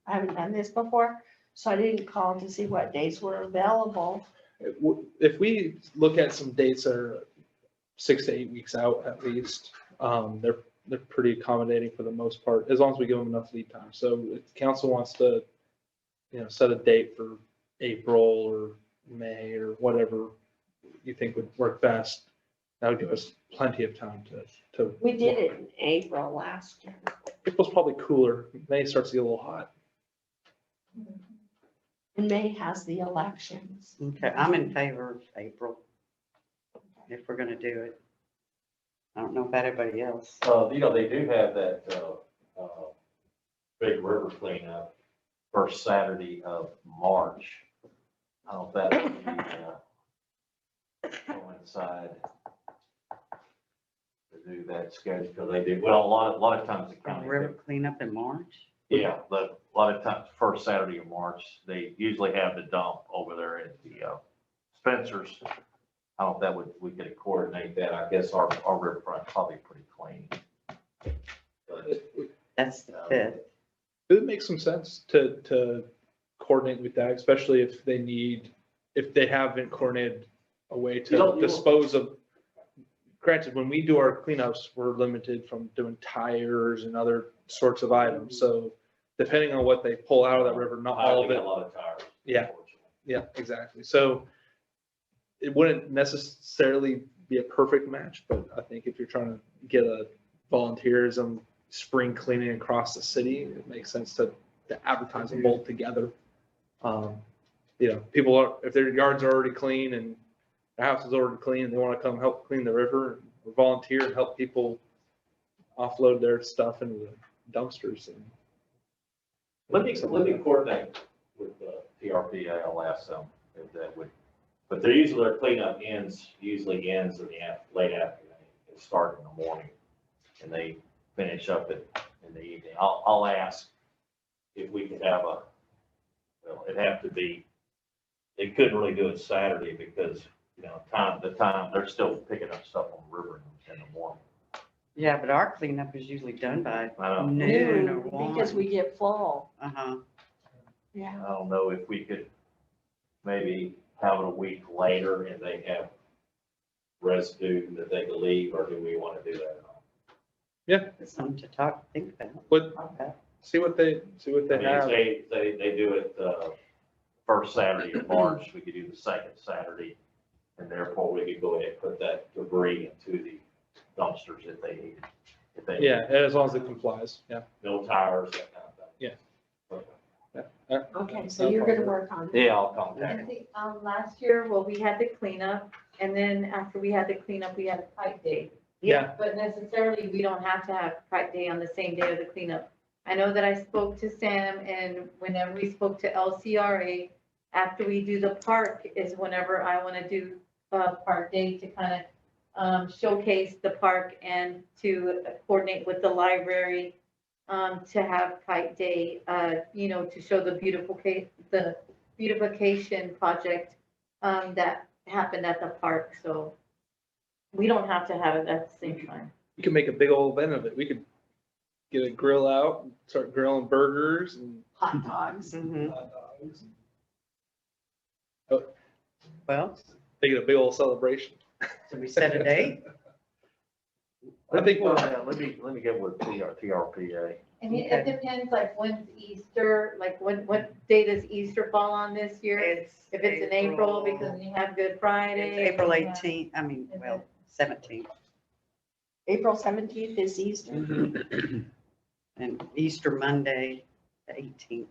[SPEAKER 1] haven't done this before, so I didn't call to see what days were available.
[SPEAKER 5] If we look at some dates that are 6 to 8 weeks out at least, they're pretty accommodating for the most part, as long as we give them enough lead time. So if council wants to, set a date for April or May or whatever you think would work best, that would give us plenty of time to.
[SPEAKER 1] We did it in April last year.
[SPEAKER 5] April's probably cooler. May starts to get a little hot.
[SPEAKER 1] And May has the elections.
[SPEAKER 2] Okay, I'm in favor of April, if we're gonna do it. I don't know about everybody else.
[SPEAKER 4] They do have that, Big River cleanup first Saturday of March. I don't know if that would be, coincide to do that schedule, because they do, well, a lot of times the county.
[SPEAKER 2] River cleanup in March?
[SPEAKER 4] Yeah, but a lot of times, first Saturday of March, they usually have the dump over there at the Spencer's. I don't know if that would, we could coordinate that. I guess our riverfront probably pretty clean. But,
[SPEAKER 2] That's the 5th.
[SPEAKER 5] It would make some sense to coordinate with that, especially if they haven't coordinated a way
[SPEAKER 4] You don't-
[SPEAKER 5] to dispose of. Granted, when we do our cleanups, we're limited from doing tires and other sorts of items. So depending on what they pull out of that river, not all of
[SPEAKER 4] we
[SPEAKER 5] it.
[SPEAKER 4] got a lot of tires.
[SPEAKER 5] Yeah.
[SPEAKER 4] unfortunately.
[SPEAKER 5] Yeah, exactly. So it wouldn't necessarily be a perfect match, but I think if you're trying to get a volunteerism spring cleaning across the city, it makes sense to advertise them both together. People are, if their yards are already clean and their house is already clean, and they want to come help clean the river or volunteer and help people offload their stuff into the dumpsters. And
[SPEAKER 4] Let me coordinate with TRPA. I'll ask them if that would, but they're usually, their cleanup usually ends in the late afternoon. They start in the morning and they finish up in the evening. I'll ask if we could have it'd have to be, they couldn't really do it Saturday because, the time, they're still picking up stuff on the river in the morning.
[SPEAKER 2] Yeah, but our cleanup is usually done by
[SPEAKER 4] I don't,
[SPEAKER 2] noon or
[SPEAKER 1] Because
[SPEAKER 2] 1.
[SPEAKER 1] we get full.
[SPEAKER 2] Uh-huh.
[SPEAKER 1] Yeah.
[SPEAKER 4] I don't know if we could maybe have it a week later and they have residue that they can leave, or do we want to do that?
[SPEAKER 2] It's something to think about.
[SPEAKER 5] What,
[SPEAKER 2] Okay.
[SPEAKER 5] see what they
[SPEAKER 4] I mean, if
[SPEAKER 5] have.
[SPEAKER 4] they do it first Saturday of March, we could do the second Saturday, and therefore we could go ahead and put that debris into the dumpsters if they need it. If they need
[SPEAKER 5] Yeah, as long as it complies. Yeah.
[SPEAKER 4] no tires, that kind of thing.
[SPEAKER 5] Yeah.
[SPEAKER 4] Okay.
[SPEAKER 1] Okay, so you're gonna work on that.
[SPEAKER 4] Yeah, I'll contact
[SPEAKER 8] I
[SPEAKER 4] them.
[SPEAKER 8] think, last year, well, we had the cleanup, and then after we had the cleanup, we had a kite day.
[SPEAKER 5] Yeah.
[SPEAKER 8] But necessarily, we don't have to have kite day on the same day of the cleanup. I know that I spoke to Sam, and whenever we spoke to LCRA, after we do the park is whenever I want to do a park day to kind of showcase the park and to coordinate with the library to have kite day, to show the beautification project that happened at the park. So we don't have to have it at the same time.
[SPEAKER 5] We could make a big old event of it. We could get a grill out and start grilling burgers and
[SPEAKER 1] Hot dogs.
[SPEAKER 2] Mhm.
[SPEAKER 5] hot dogs.
[SPEAKER 2] Well,
[SPEAKER 5] Make it a big old celebration.
[SPEAKER 2] so we set a date?
[SPEAKER 5] I think we'll-
[SPEAKER 4] Let me get with TRPA.
[SPEAKER 8] And it depends, like, when's Easter, like, what day does Easter fall on this year? If it's in April, because you have Good Friday.
[SPEAKER 2] It's April
[SPEAKER 8] and you have-
[SPEAKER 2] 18th, I mean, well, 17th.
[SPEAKER 1] April 17th is Easter.
[SPEAKER 2] And Easter Monday, the 18th.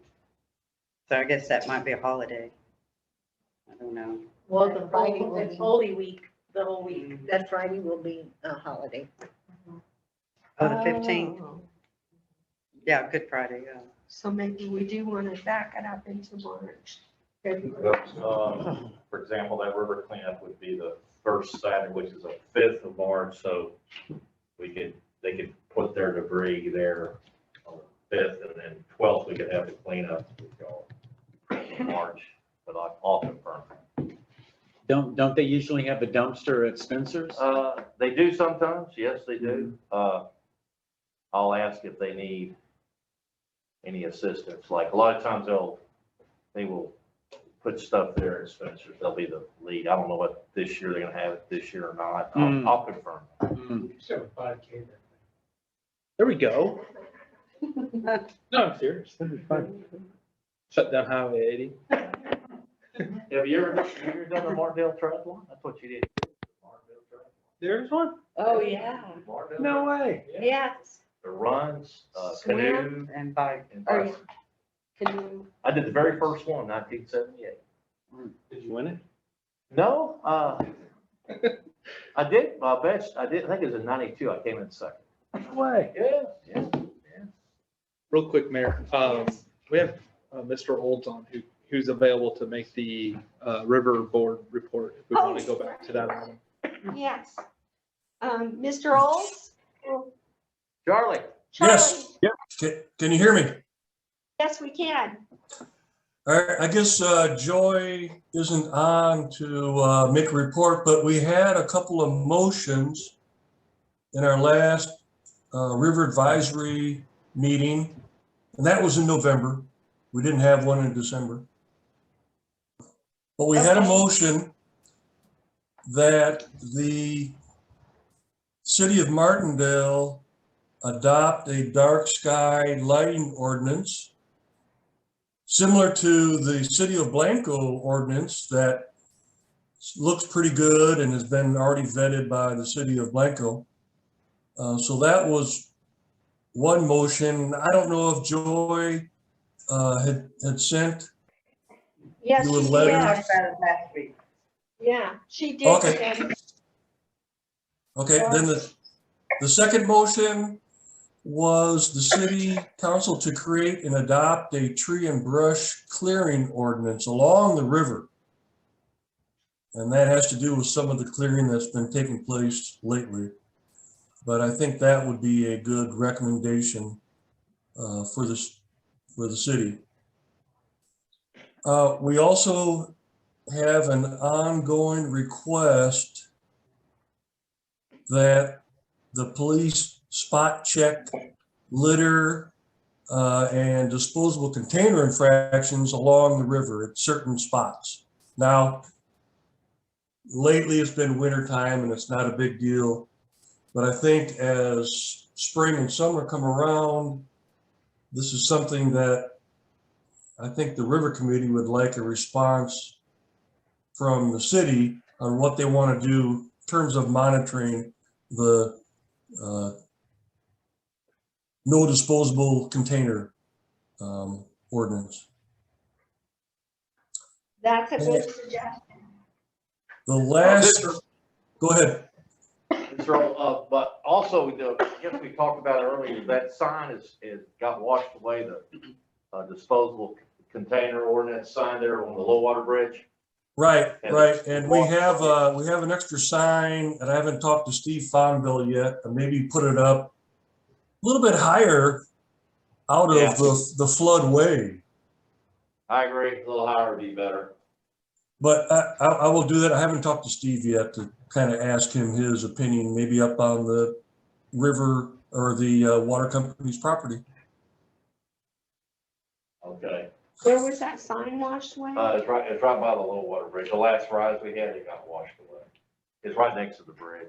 [SPEAKER 2] So I guess that might be a holiday. I don't know.
[SPEAKER 8] Well, it's Holy Week, the whole week.
[SPEAKER 9] That Friday will be a holiday.
[SPEAKER 2] Oh, the 15th?
[SPEAKER 1] Oh,
[SPEAKER 2] Yeah, Good Friday, yeah.
[SPEAKER 1] So maybe we do want to back it up into March.
[SPEAKER 4] For example, that river cleanup would be the first Saturday, which is the 5th of March, so they could put their debris there on the 5th, and then 12th, we could have the cleanup in March, but I'll confirm.
[SPEAKER 6] Don't they usually have a dumpster at Spencer's?
[SPEAKER 4] They do sometimes, yes, they do. I'll ask if they need any assistance, like a lot of times they will put stuff there at Spencer's, they'll be the lead. I don't know what this year they're gonna have it this year or not. I'll confirm.
[SPEAKER 6] Mm.
[SPEAKER 5] There we go. No, I'm serious. That'd be fun. Shut down Highway 80.
[SPEAKER 4] Have you ever done the Martindale Triathlon? That's what you did. Martindale Triathlon.
[SPEAKER 5] There's one?
[SPEAKER 1] Oh, yeah.
[SPEAKER 4] Martindale
[SPEAKER 5] No way.
[SPEAKER 4] Triathlon.
[SPEAKER 1] Yes.
[SPEAKER 4] The runs,
[SPEAKER 1] Swim.
[SPEAKER 4] canoe,
[SPEAKER 2] And bike.
[SPEAKER 4] and
[SPEAKER 1] Or
[SPEAKER 4] bicycle.
[SPEAKER 1] canoe.
[SPEAKER 4] I did the very first one, 1978.
[SPEAKER 5] Did you win it?
[SPEAKER 4] No, I did my best. I think it was in 92. I came in second.
[SPEAKER 5] No way.
[SPEAKER 4] Yeah.
[SPEAKER 5] Real quick, Mayor.
[SPEAKER 1] Yes.
[SPEAKER 5] We have Mr. Olds on who's available to make the river board report if we want to go back to that item.
[SPEAKER 1] Yes. Mr. Olds?
[SPEAKER 4] Charlie?
[SPEAKER 10] Yes.
[SPEAKER 1] Charlie?
[SPEAKER 10] Can you hear me?
[SPEAKER 1] Yes, we can.
[SPEAKER 10] All right, I guess Joy isn't on to make a report, but we had a couple of motions in our last river advisory meeting, and that was in November. We didn't have one in December. But we had a
[SPEAKER 1] Okay.
[SPEAKER 10] motion that the city of Martindale adopt a dark sky lighting ordinance similar to the city of Blanco ordinance that looks pretty good and has been already vetted by the city of Blanco. So that was one motion. I don't know if Joy had sent
[SPEAKER 1] Yes,
[SPEAKER 10] you a
[SPEAKER 1] she
[SPEAKER 10] letter.
[SPEAKER 1] did.
[SPEAKER 8] Talked about it last week.
[SPEAKER 1] Yeah, she did.
[SPEAKER 10] Okay.
[SPEAKER 1] send-
[SPEAKER 10] Okay, then the second motion was the city council to create and adopt a tree and brush clearing ordinance along the river. And that has to do with some of the clearing that's been taking place lately. But I think that would be a good recommendation for the city. We also have an ongoing request that the police spot check litter and disposable container infractions along the river at certain spots. Now, lately it's been winter time and it's not a big deal, but I think as spring and summer come around, this is something that I think the River Committee would like a response from the city on what they want to do in terms of monitoring the no disposable container ordinance.
[SPEAKER 1] That's a good suggestion.
[SPEAKER 10] The last, go ahead.
[SPEAKER 4] So, but also, I guess we talked about earlier, that sign is got washed away, the disposable container ordinance sign there on the low water bridge.
[SPEAKER 10] Right, right. And we have an extra sign, and I haven't talked to Steve Fonville yet, and maybe put it up a little bit higher out
[SPEAKER 4] Yeah.
[SPEAKER 10] of the floodway.
[SPEAKER 4] I agree, a little higher would be better.
[SPEAKER 10] But I will do that. I haven't talked to Steve yet to kind of ask him his opinion, maybe up on the river or the water company's property.
[SPEAKER 4] Okay,
[SPEAKER 1] Where was that sign washed away?
[SPEAKER 4] it's right by the low water bridge. The last rise we had, it got washed away. It's right next to the bridge.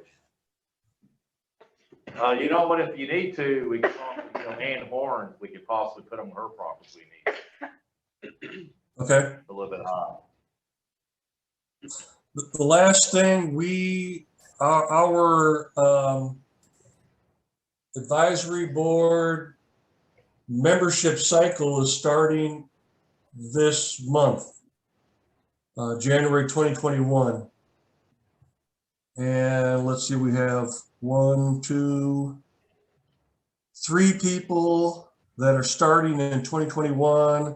[SPEAKER 4] You know what, if you need to, we can, Ann Horn, we could possibly put them on her property if we need
[SPEAKER 10] Okay.
[SPEAKER 4] a little bit high.
[SPEAKER 10] The last thing our advisory board membership cycle is starting this month, January 2021. And let's see, we have 1, 2, 3 people that are starting in 2021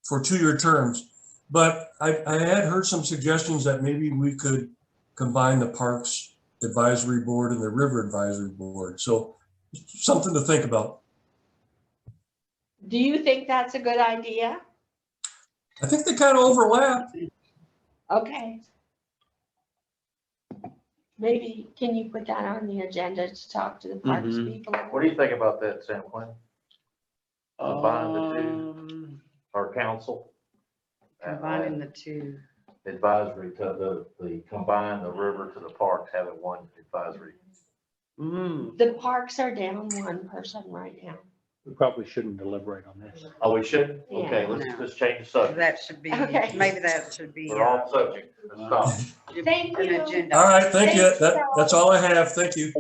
[SPEAKER 10] for 2-year terms. But I had heard some suggestions that maybe we could combine the Parks Advisory Board and the River Advisory Board. So something to think about.
[SPEAKER 1] Do you think that's a good idea?
[SPEAKER 10] I think they kind of overlap.
[SPEAKER 1] Okay. Maybe, can you put that on the agenda to talk to the parks
[SPEAKER 6] Mhm.
[SPEAKER 1] people?
[SPEAKER 4] What do you think about that, Sam Quinn? Combine the two, or council?
[SPEAKER 2] Combining the two.
[SPEAKER 4] Advisory to the combine the river to the parks, having one advisory.
[SPEAKER 1] The parks are down one person right now.
[SPEAKER 6] We probably shouldn't deliberate on this.
[SPEAKER 4] Oh, we should? Okay,
[SPEAKER 1] Yeah.
[SPEAKER 4] let's just change the subject.
[SPEAKER 2] That should be,
[SPEAKER 1] Okay.
[SPEAKER 2] maybe that should be
[SPEAKER 4] We're off subject. Let's stop.
[SPEAKER 1] Thank
[SPEAKER 2] an
[SPEAKER 1] you.
[SPEAKER 2] agenda.
[SPEAKER 10] All right, thank you.
[SPEAKER 1] Thanks,
[SPEAKER 10] That's all I have. Thank you.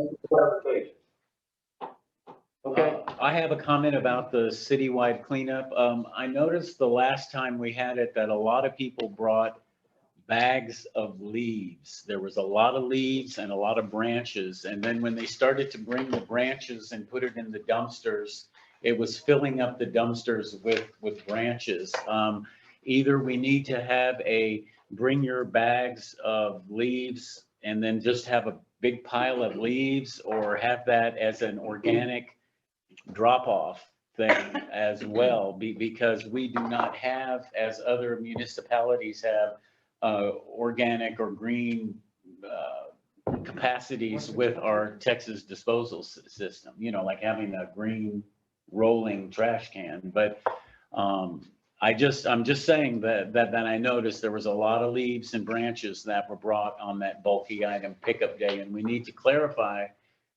[SPEAKER 4] Okay.
[SPEAKER 6] I have a comment about the citywide cleanup. I noticed the last time we had it that a lot of people brought bags of leaves. There was a lot of leaves and a lot of branches. And then when they started to bring the branches and put it in the dumpsters, it was filling up the dumpsters with branches. either we need to have a bring your bags of leaves and then just have a big pile of leaves, or have that as an organic drop-off thing as well, because we do not have, as other municipalities have, organic or green capacities with our Texas disposal system, you know, like having a green rolling trash can. But I'm just saying that I noticed there was a lot of leaves and branches that were brought on that bulky item pickup day, and we need to clarify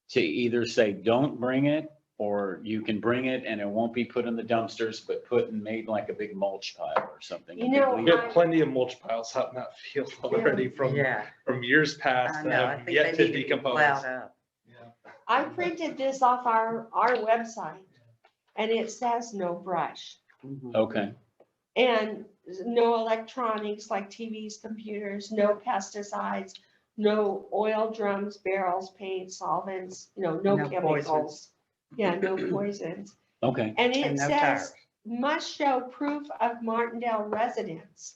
[SPEAKER 6] to either say, don't bring it, or you can bring it and it won't be put in the dumpsters, but put and made like a big mulch pile or something.
[SPEAKER 1] You know,
[SPEAKER 5] We have plenty of mulch piles out in that field already from years past
[SPEAKER 2] I
[SPEAKER 5] that
[SPEAKER 2] know, I
[SPEAKER 5] have
[SPEAKER 2] think
[SPEAKER 5] yet
[SPEAKER 2] they
[SPEAKER 5] to
[SPEAKER 2] need to be
[SPEAKER 5] decompose.
[SPEAKER 2] plowed up.
[SPEAKER 1] I printed this off our website and it says no brush.
[SPEAKER 2] Mhm.
[SPEAKER 6] Okay,
[SPEAKER 1] And no electronics like TVs, computers, no pesticides, no oil drums, barrels, paint, solvents, no
[SPEAKER 2] No
[SPEAKER 1] chemicals.
[SPEAKER 2] poisons.
[SPEAKER 1] Yeah, no poisons.
[SPEAKER 6] okay.
[SPEAKER 1] And it
[SPEAKER 2] And no
[SPEAKER 1] says,
[SPEAKER 2] tires.
[SPEAKER 1] must show proof of Martindale residence.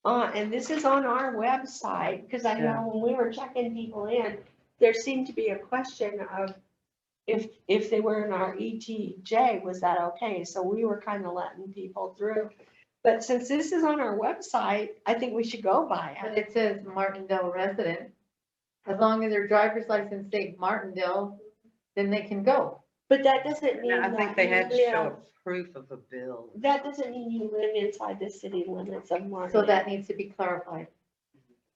[SPEAKER 1] And this is on our website, because I know when we were checking people in, there seemed to be a question of if they were in our ETJ, was that okay? So we were kind of letting people through. But since this is on our website, I think we should go by
[SPEAKER 8] But
[SPEAKER 1] it.
[SPEAKER 8] it says Martindale resident. As long as their driver's license say Martindale, then they can go.
[SPEAKER 1] But that doesn't mean
[SPEAKER 2] And I think
[SPEAKER 1] that
[SPEAKER 2] they
[SPEAKER 1] you
[SPEAKER 2] had to
[SPEAKER 1] live,
[SPEAKER 2] show proof of a bill.
[SPEAKER 1] that doesn't mean you live inside the city limits of
[SPEAKER 8] So
[SPEAKER 1] Martindale.
[SPEAKER 8] that needs to be clarified.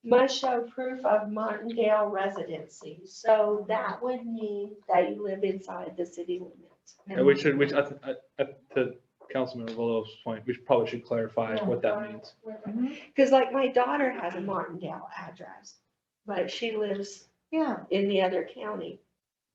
[SPEAKER 1] Must show proof of Martindale residency. So that would mean that you live inside the city limits.
[SPEAKER 5] And we should, which to Councilman Revolto's point, we probably should clarify what that means.
[SPEAKER 1] Because like my daughter has a Martindale address, but she lives
[SPEAKER 8] Yeah,
[SPEAKER 1] in the other county.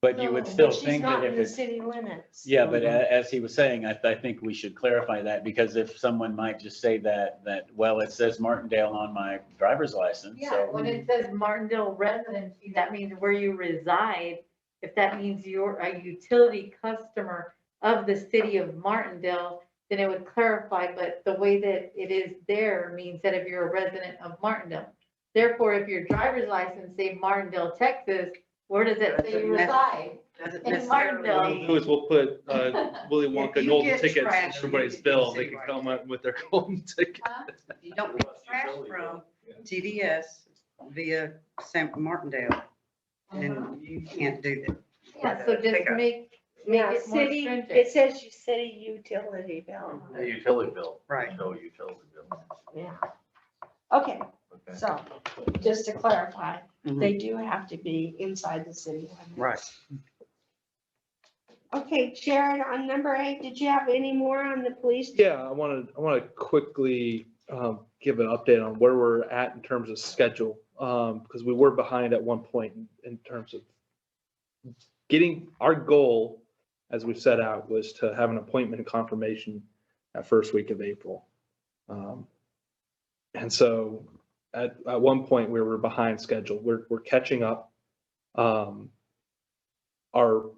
[SPEAKER 6] But you would
[SPEAKER 1] But
[SPEAKER 6] still
[SPEAKER 1] she's
[SPEAKER 6] think that
[SPEAKER 1] not in
[SPEAKER 6] if
[SPEAKER 1] the
[SPEAKER 6] it's,
[SPEAKER 1] city limits.
[SPEAKER 6] yeah, but as he was saying, I think we should clarify that, because if someone might just say that, well, it says Martindale on my driver's license,
[SPEAKER 8] yeah,
[SPEAKER 6] so.
[SPEAKER 8] when it says Martindale residency, that means where you reside. If that means you're a utility customer of the city of Martindale, then it would clarify, but the way that it is there means that if you're a resident of Martindale. Therefore, if your driver's license say Martindale, Texas, where does it say you reside?
[SPEAKER 2] Doesn't
[SPEAKER 8] In
[SPEAKER 2] necessarily
[SPEAKER 8] Martindale.
[SPEAKER 5] What we'll do is we'll put Willy
[SPEAKER 2] If
[SPEAKER 5] Wonka
[SPEAKER 2] you
[SPEAKER 5] golden
[SPEAKER 2] get
[SPEAKER 5] tickets
[SPEAKER 2] trash,
[SPEAKER 5] on
[SPEAKER 2] you
[SPEAKER 5] everybody's
[SPEAKER 2] need to
[SPEAKER 5] bill.
[SPEAKER 2] do
[SPEAKER 5] They can
[SPEAKER 2] citywide.
[SPEAKER 5] come up with their golden ticket.
[SPEAKER 2] You don't get trash from TDS via San Martindale, and you can't do that.
[SPEAKER 8] Yeah, so just make
[SPEAKER 1] Yeah,
[SPEAKER 8] it more
[SPEAKER 1] city,
[SPEAKER 8] stringent.
[SPEAKER 1] it says you city utility bill.
[SPEAKER 4] The utility bill.
[SPEAKER 2] Right.
[SPEAKER 4] No utility bill.
[SPEAKER 1] Yeah. Okay,
[SPEAKER 4] Okay.
[SPEAKER 1] so just to clarify,
[SPEAKER 2] Mhm.
[SPEAKER 1] they do have to be inside the city limits.
[SPEAKER 2] Right.
[SPEAKER 1] Okay, Jared, on number 8, did you have any more on the police?
[SPEAKER 5] Yeah, I want to quickly give an update on where we're at in terms of schedule, because we were behind at one point in terms of getting, our goal, as we set out, was to have an appointment confirmation that first week of April. And so at one point, we were behind schedule. We're catching up. Our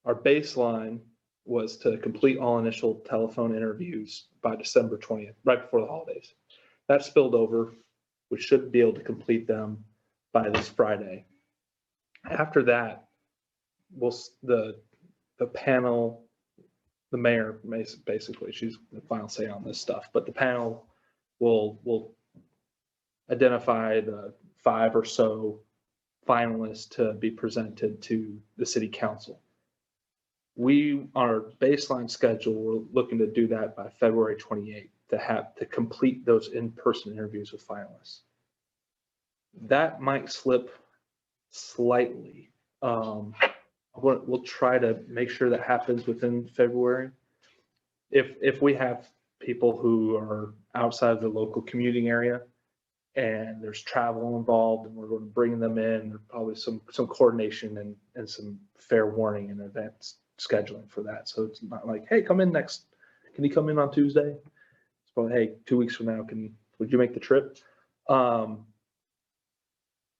[SPEAKER 5] baseline was to complete all initial telephone interviews by December 20th, right before the holidays. That spilled over. We should be able to complete them by this Friday. After that, the panel, the mayor, basically, she's the final say on this stuff, but the panel will identify the 5 or so finalists to be presented to the city council. On our baseline schedule, we're looking to do that by February 28th to complete those in-person interviews with finalists. That might slip slightly. We'll try to make sure that happens within February. If we have people who are outside of the local commuting area and there's travel involved and we're going to bring them in, there's probably some coordination and some fair warning in advance scheduling for that. So it's not like, hey, can you come in on Tuesday? It's probably, hey, 2 weeks from now, would you make the trip?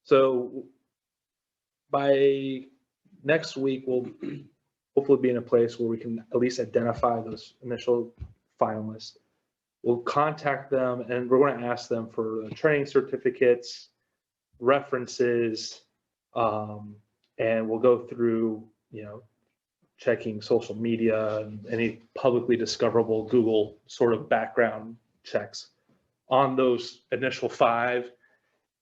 [SPEAKER 5] So by next week, we'll hopefully be in a place where we can at least identify those initial finalists. We'll contact them and we're going to ask them for the training certificates, references, and we'll go through, checking social media and any publicly discoverable Google sort of background checks on those initial 5.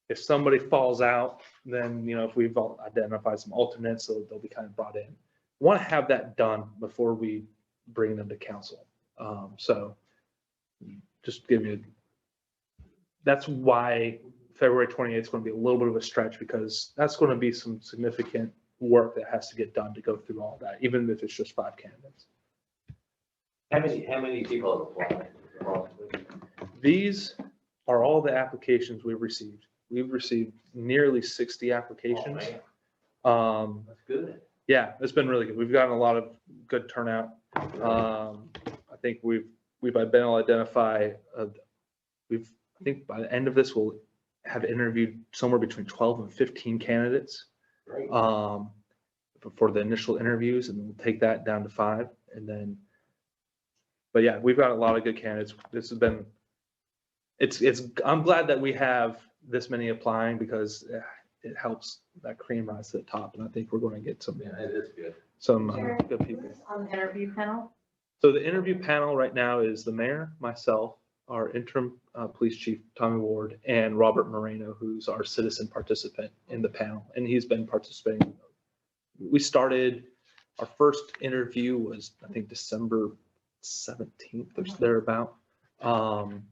[SPEAKER 5] If somebody falls out, then, if we've identified some alternates, so they'll be kind of brought in. We want to have that done before we bring them to council. So just give you, that's why February 28th is going to be a little bit of a stretch, because that's going to be some significant work that has to get done to go through all that, even if it's just 5 candidates.
[SPEAKER 3] How many people have applied?
[SPEAKER 5] These are all the applications we've received. We've received nearly 60
[SPEAKER 3] Oh,
[SPEAKER 5] applications.
[SPEAKER 3] man, that's good.
[SPEAKER 5] Yeah, it's been really good. We've gotten a lot of good turnout. I think we've been able to identify, I think by the end of this, we'll have interviewed somewhere between 12 and 15 candidates
[SPEAKER 3] Great.
[SPEAKER 5] for the initial interviews, and we'll take that down to 5. And then, but yeah, we've got a lot of good candidates. This has been, I'm glad that we have this many applying, because it helps that cream rise to the top. And I think we're going to get some,
[SPEAKER 3] Yeah, it is good.
[SPEAKER 5] good people.
[SPEAKER 8] On the interview panel?
[SPEAKER 5] So the interview panel right now is the mayor, myself, our interim police chief, Tommy Ward, and Robert Moreno, who's our citizen participant in the panel. And he's been participating. We started, our first interview was, I think, December 17th or thereabout.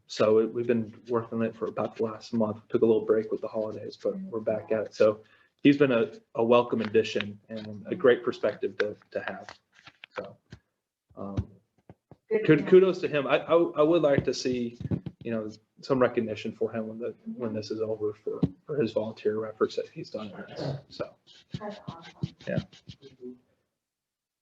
[SPEAKER 5] So we've been working on it for about the last month. Took a little break with the holidays, but we're back at it. So he's been a welcome addition and a great perspective to have. So kudos to him. I would like to see, some recognition for him when this is over for his volunteer efforts that he's done. So,
[SPEAKER 8] That's awesome.
[SPEAKER 5] yeah.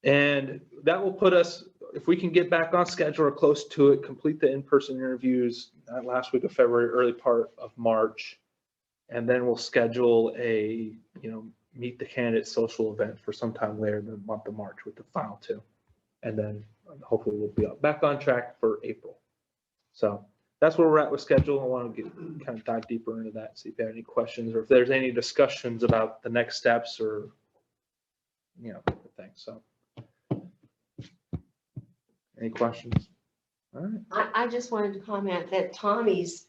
[SPEAKER 5] And that will put us, if we can get back on schedule or close to it, complete the in-person interviews that last week of February, early part of March. And then we'll schedule a, meet the candidate social event for sometime later in the month of March with the final 2. And then hopefully we'll be back on track for April. So that's where we're at with schedule. I want to kind of dive deeper into that, see if you have any questions or if there's any discussions about the next steps or, things. So any questions? All right.
[SPEAKER 1] I just wanted to comment that Tommy's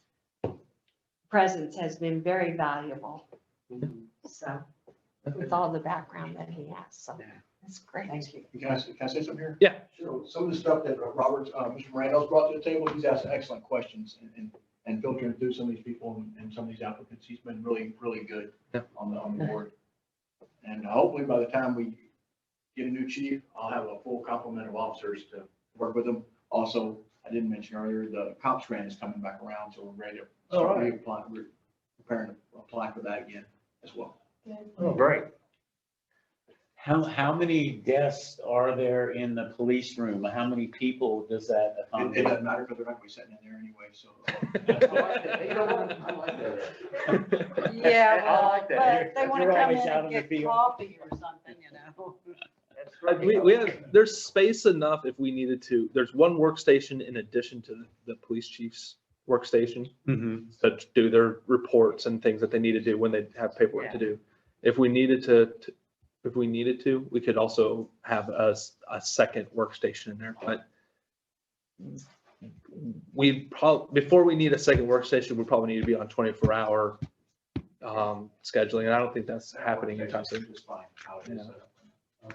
[SPEAKER 1] presence has been very valuable. So with all the background that he has, so that's great.
[SPEAKER 8] Thank you.
[SPEAKER 7] Can I say something here?
[SPEAKER 5] Yeah.
[SPEAKER 7] So some of the stuff that Mr. Morano's brought to the table, he's asked excellent questions and filtering through some of these people and some of these applicants. He's been really, really good
[SPEAKER 5] Yeah.
[SPEAKER 7] on the board. And hopefully by the time we get a new chief, I'll have a full complement of officers to work with them. Also, I didn't mention earlier, the comp strand is coming back around, so we're ready to start reapplying. We're preparing to apply for that again as well.
[SPEAKER 3] Oh, great.
[SPEAKER 6] How many desks are there in the police room? How many people does that
[SPEAKER 7] It
[SPEAKER 6] accommodate?
[SPEAKER 7] doesn't matter because they're not going to be sitting in there anyway, so.
[SPEAKER 3] I like that.
[SPEAKER 8] Yeah,
[SPEAKER 3] I like that.
[SPEAKER 8] but they want to
[SPEAKER 6] You're
[SPEAKER 8] come
[SPEAKER 6] always
[SPEAKER 8] in
[SPEAKER 6] out
[SPEAKER 8] and
[SPEAKER 6] in the
[SPEAKER 8] get
[SPEAKER 6] field.
[SPEAKER 8] coffee or something,
[SPEAKER 5] We have, there's space enough if we needed to. There's one workstation in addition to the police chief's workstation to do their reports and things that they need to do when they have paperwork to do. If we needed to, we could also have a second workstation in there, but before we need a second workstation, we probably need to be on 24-hour scheduling, and I don't think that's happening anytime soon.
[SPEAKER 7] It's fine. How it is set up.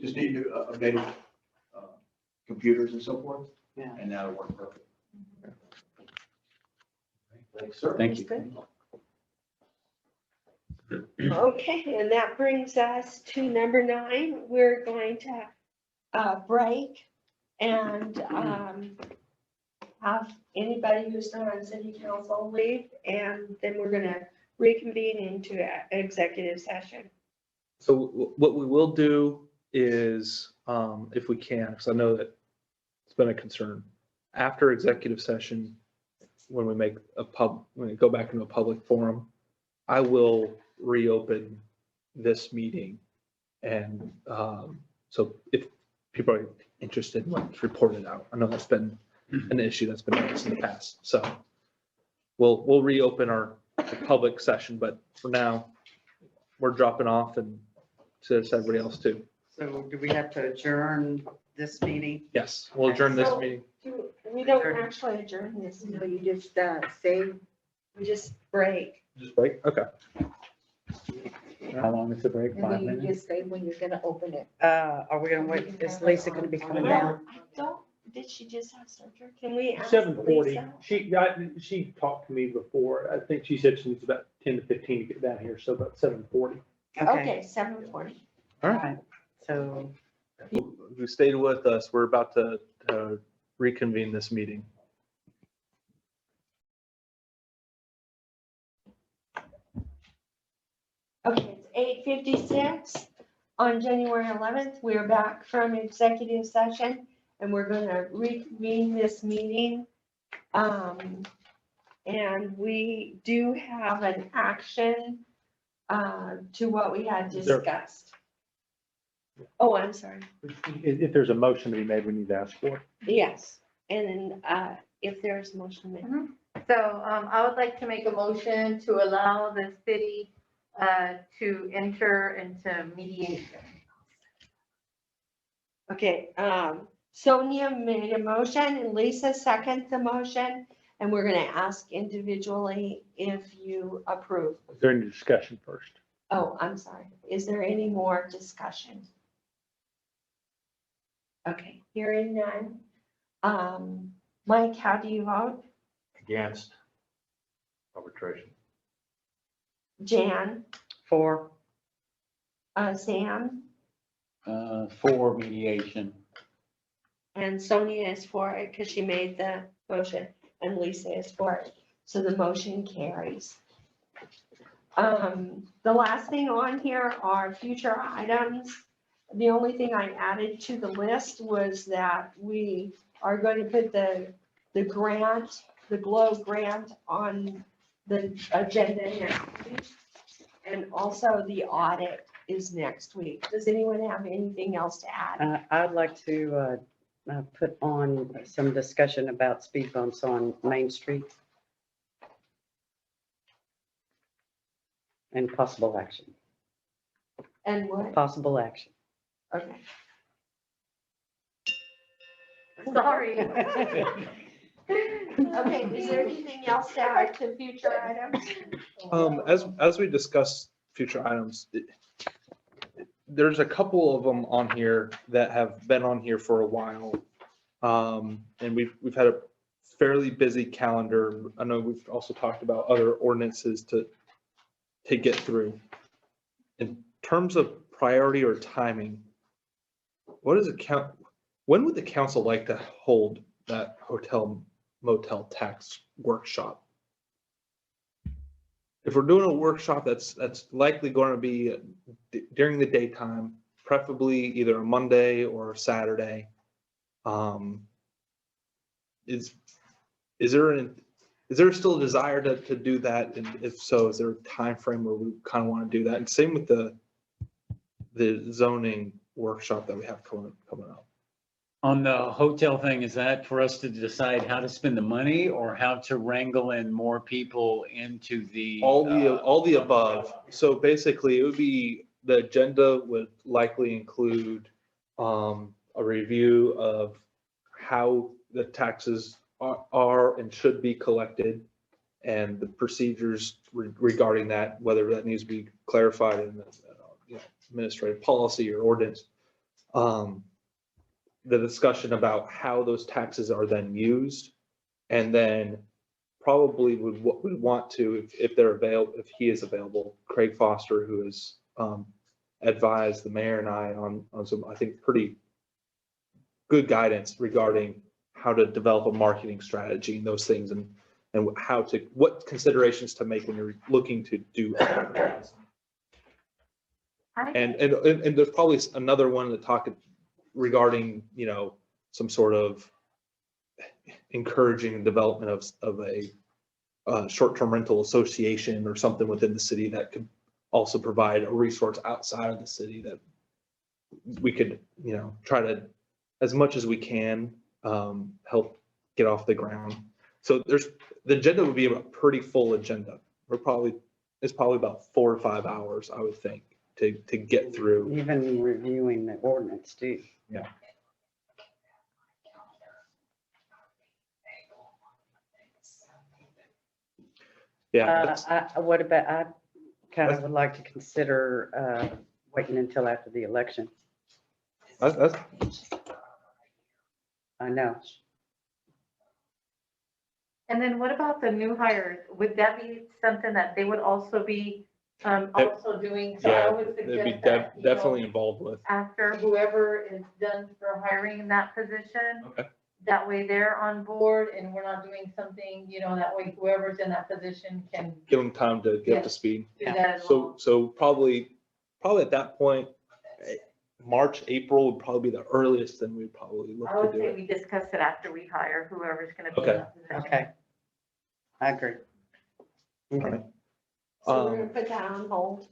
[SPEAKER 7] Just need to update computers and so forth.
[SPEAKER 2] Yeah.
[SPEAKER 7] And that'll work perfect.
[SPEAKER 3] Thanks, sir.
[SPEAKER 6] Thank you.
[SPEAKER 1] Good. Okay, and that brings us to number 9. We're going to break and have anybody who's not on city council leave, and then we're going to reconvene into an executive session.
[SPEAKER 5] So what we will do is, if we can, because I know that it's been a concern, after executive session, when we go back into a public forum, I will reopen this meeting. And so if people are interested, let's report it out. I know that's been an issue that's been noticed in the past. So we'll reopen our public session, but for now, we're dropping off and so does everybody else too.
[SPEAKER 2] So do we have to adjourn this meeting?
[SPEAKER 5] Yes, we'll adjourn this
[SPEAKER 1] So-
[SPEAKER 5] meeting.
[SPEAKER 1] We don't actually adjourn this,
[SPEAKER 9] No, you just say,
[SPEAKER 1] we just break.
[SPEAKER 5] Just break, okay.
[SPEAKER 6] How long is the break?
[SPEAKER 9] and
[SPEAKER 6] 5
[SPEAKER 9] then you
[SPEAKER 6] minutes?
[SPEAKER 9] just say when you're gonna open it.
[SPEAKER 2] Are we gonna wait? Is Lisa gonna be coming down?
[SPEAKER 1] Well, I don't, did she just have surgery? Can we ask
[SPEAKER 3] 7:40.
[SPEAKER 1] Lisa?
[SPEAKER 3] She talked to me before. I think she said she needs about 10 to 15 to get down here, so about 7:40.
[SPEAKER 1] Okay, 7:40.
[SPEAKER 5] All right.
[SPEAKER 2] So,
[SPEAKER 5] Who stayed with us, we're about to reconvene this meeting.
[SPEAKER 1] Okay, it's 8:56 on January 11th. We're back from executive session and we're gonna reconvene this meeting. And we do have an action to what we had discussed. Oh, I'm sorry.
[SPEAKER 3] If there's a motion to be made, we need to ask for it.
[SPEAKER 1] Yes, and then if there's motion made.
[SPEAKER 8] So I would like to make a motion to allow the city to enter into mediation.
[SPEAKER 1] Okay, Sonia made a motion and Lisa seconded the motion. And we're gonna ask individually if you approve.
[SPEAKER 3] Is there any discussion first?
[SPEAKER 1] Oh, I'm sorry. Is there any more discussion? Okay, hearing none. Mike, how do you vote?
[SPEAKER 4] Against arbitration.
[SPEAKER 1] Jan,
[SPEAKER 2] for,
[SPEAKER 1] Sam,
[SPEAKER 6] For mediation.
[SPEAKER 1] and Sonia is for it because she made the motion, and Lisa is for it. So the motion carries. The last thing on here are future items. The only thing I added to the list was that we are going to put the grant, the GLOW grant on the agenda next week. And also the audit is next week. Does anyone have anything else to add?
[SPEAKER 2] I'd like to put on some discussion about speed bumps on Main Street. And possible action,
[SPEAKER 1] And what?
[SPEAKER 2] possible action.
[SPEAKER 1] Okay.
[SPEAKER 8] Sorry.
[SPEAKER 1] Okay, is there anything else to add to future items?
[SPEAKER 5] As we discuss future items, there's a couple of them on here that have been on here for a while. And we've had a fairly busy calendar. I know we've also talked about other ordinances to get through. In terms of priority or timing, when would the council like to hold that hotel motel tax workshop? If we're doing a workshop, that's likely going to be during the daytime, preferably either a Monday or a Saturday. Is there still a desire to do that? And if so, is there a time frame where we kind of want to do that? And same with the zoning workshop that we have coming up.
[SPEAKER 6] On the hotel thing, is that for us to decide how to spend the money or how to wrangle in more people into the?
[SPEAKER 5] All the above. So basically, it would be, the agenda would likely include a review of how the taxes are and should be collected and the procedures regarding that, whether that needs to be clarified in the administrative policy or ordinance. The discussion about how those taxes are then used, and then probably would want to, if they're available, if he is available, Craig Foster, who has advised the mayor and I on some, I think, pretty good guidance regarding how to develop a marketing strategy and those things, and what considerations to make when you're looking to do advertising. And there's probably another one to talk regarding, some sort of encouraging development of a short-term rental association or something within the city that could also provide a resource outside of the city that we could, try to, as much as we can, help get off the ground. So the agenda would be a pretty full agenda. It's probably about 4 or 5 hours, I would think, to get through.
[SPEAKER 2] Even reviewing the ordinance too.
[SPEAKER 5] Yeah,
[SPEAKER 2] What about, I kind of would like to consider waiting until after the election.
[SPEAKER 5] that's,
[SPEAKER 2] I know.
[SPEAKER 8] And then what about the new hires? Would that be something that they would also be also doing? So I
[SPEAKER 5] yeah,
[SPEAKER 8] would
[SPEAKER 5] they'd be
[SPEAKER 8] suggest that, you know,
[SPEAKER 5] definitely involved with.
[SPEAKER 8] after whoever is done for hiring in that position.
[SPEAKER 5] Okay.
[SPEAKER 8] That way they're on board and we're not doing something, you know, that way whoever's in that position can
[SPEAKER 5] Give them time to get up to
[SPEAKER 8] Yes.
[SPEAKER 5] speed.
[SPEAKER 8] do that as
[SPEAKER 5] So,
[SPEAKER 8] well.
[SPEAKER 5] so probably at that point, March, April would probably be the earliest, then we'd probably look
[SPEAKER 8] I
[SPEAKER 5] to
[SPEAKER 8] would
[SPEAKER 5] do
[SPEAKER 8] say
[SPEAKER 5] it.
[SPEAKER 8] we discuss it after we hire whoever's gonna be in
[SPEAKER 5] Okay.
[SPEAKER 8] that position.
[SPEAKER 2] Okay. I agree. Okay.
[SPEAKER 5] Alright.
[SPEAKER 1] So we're gonna put that on hold.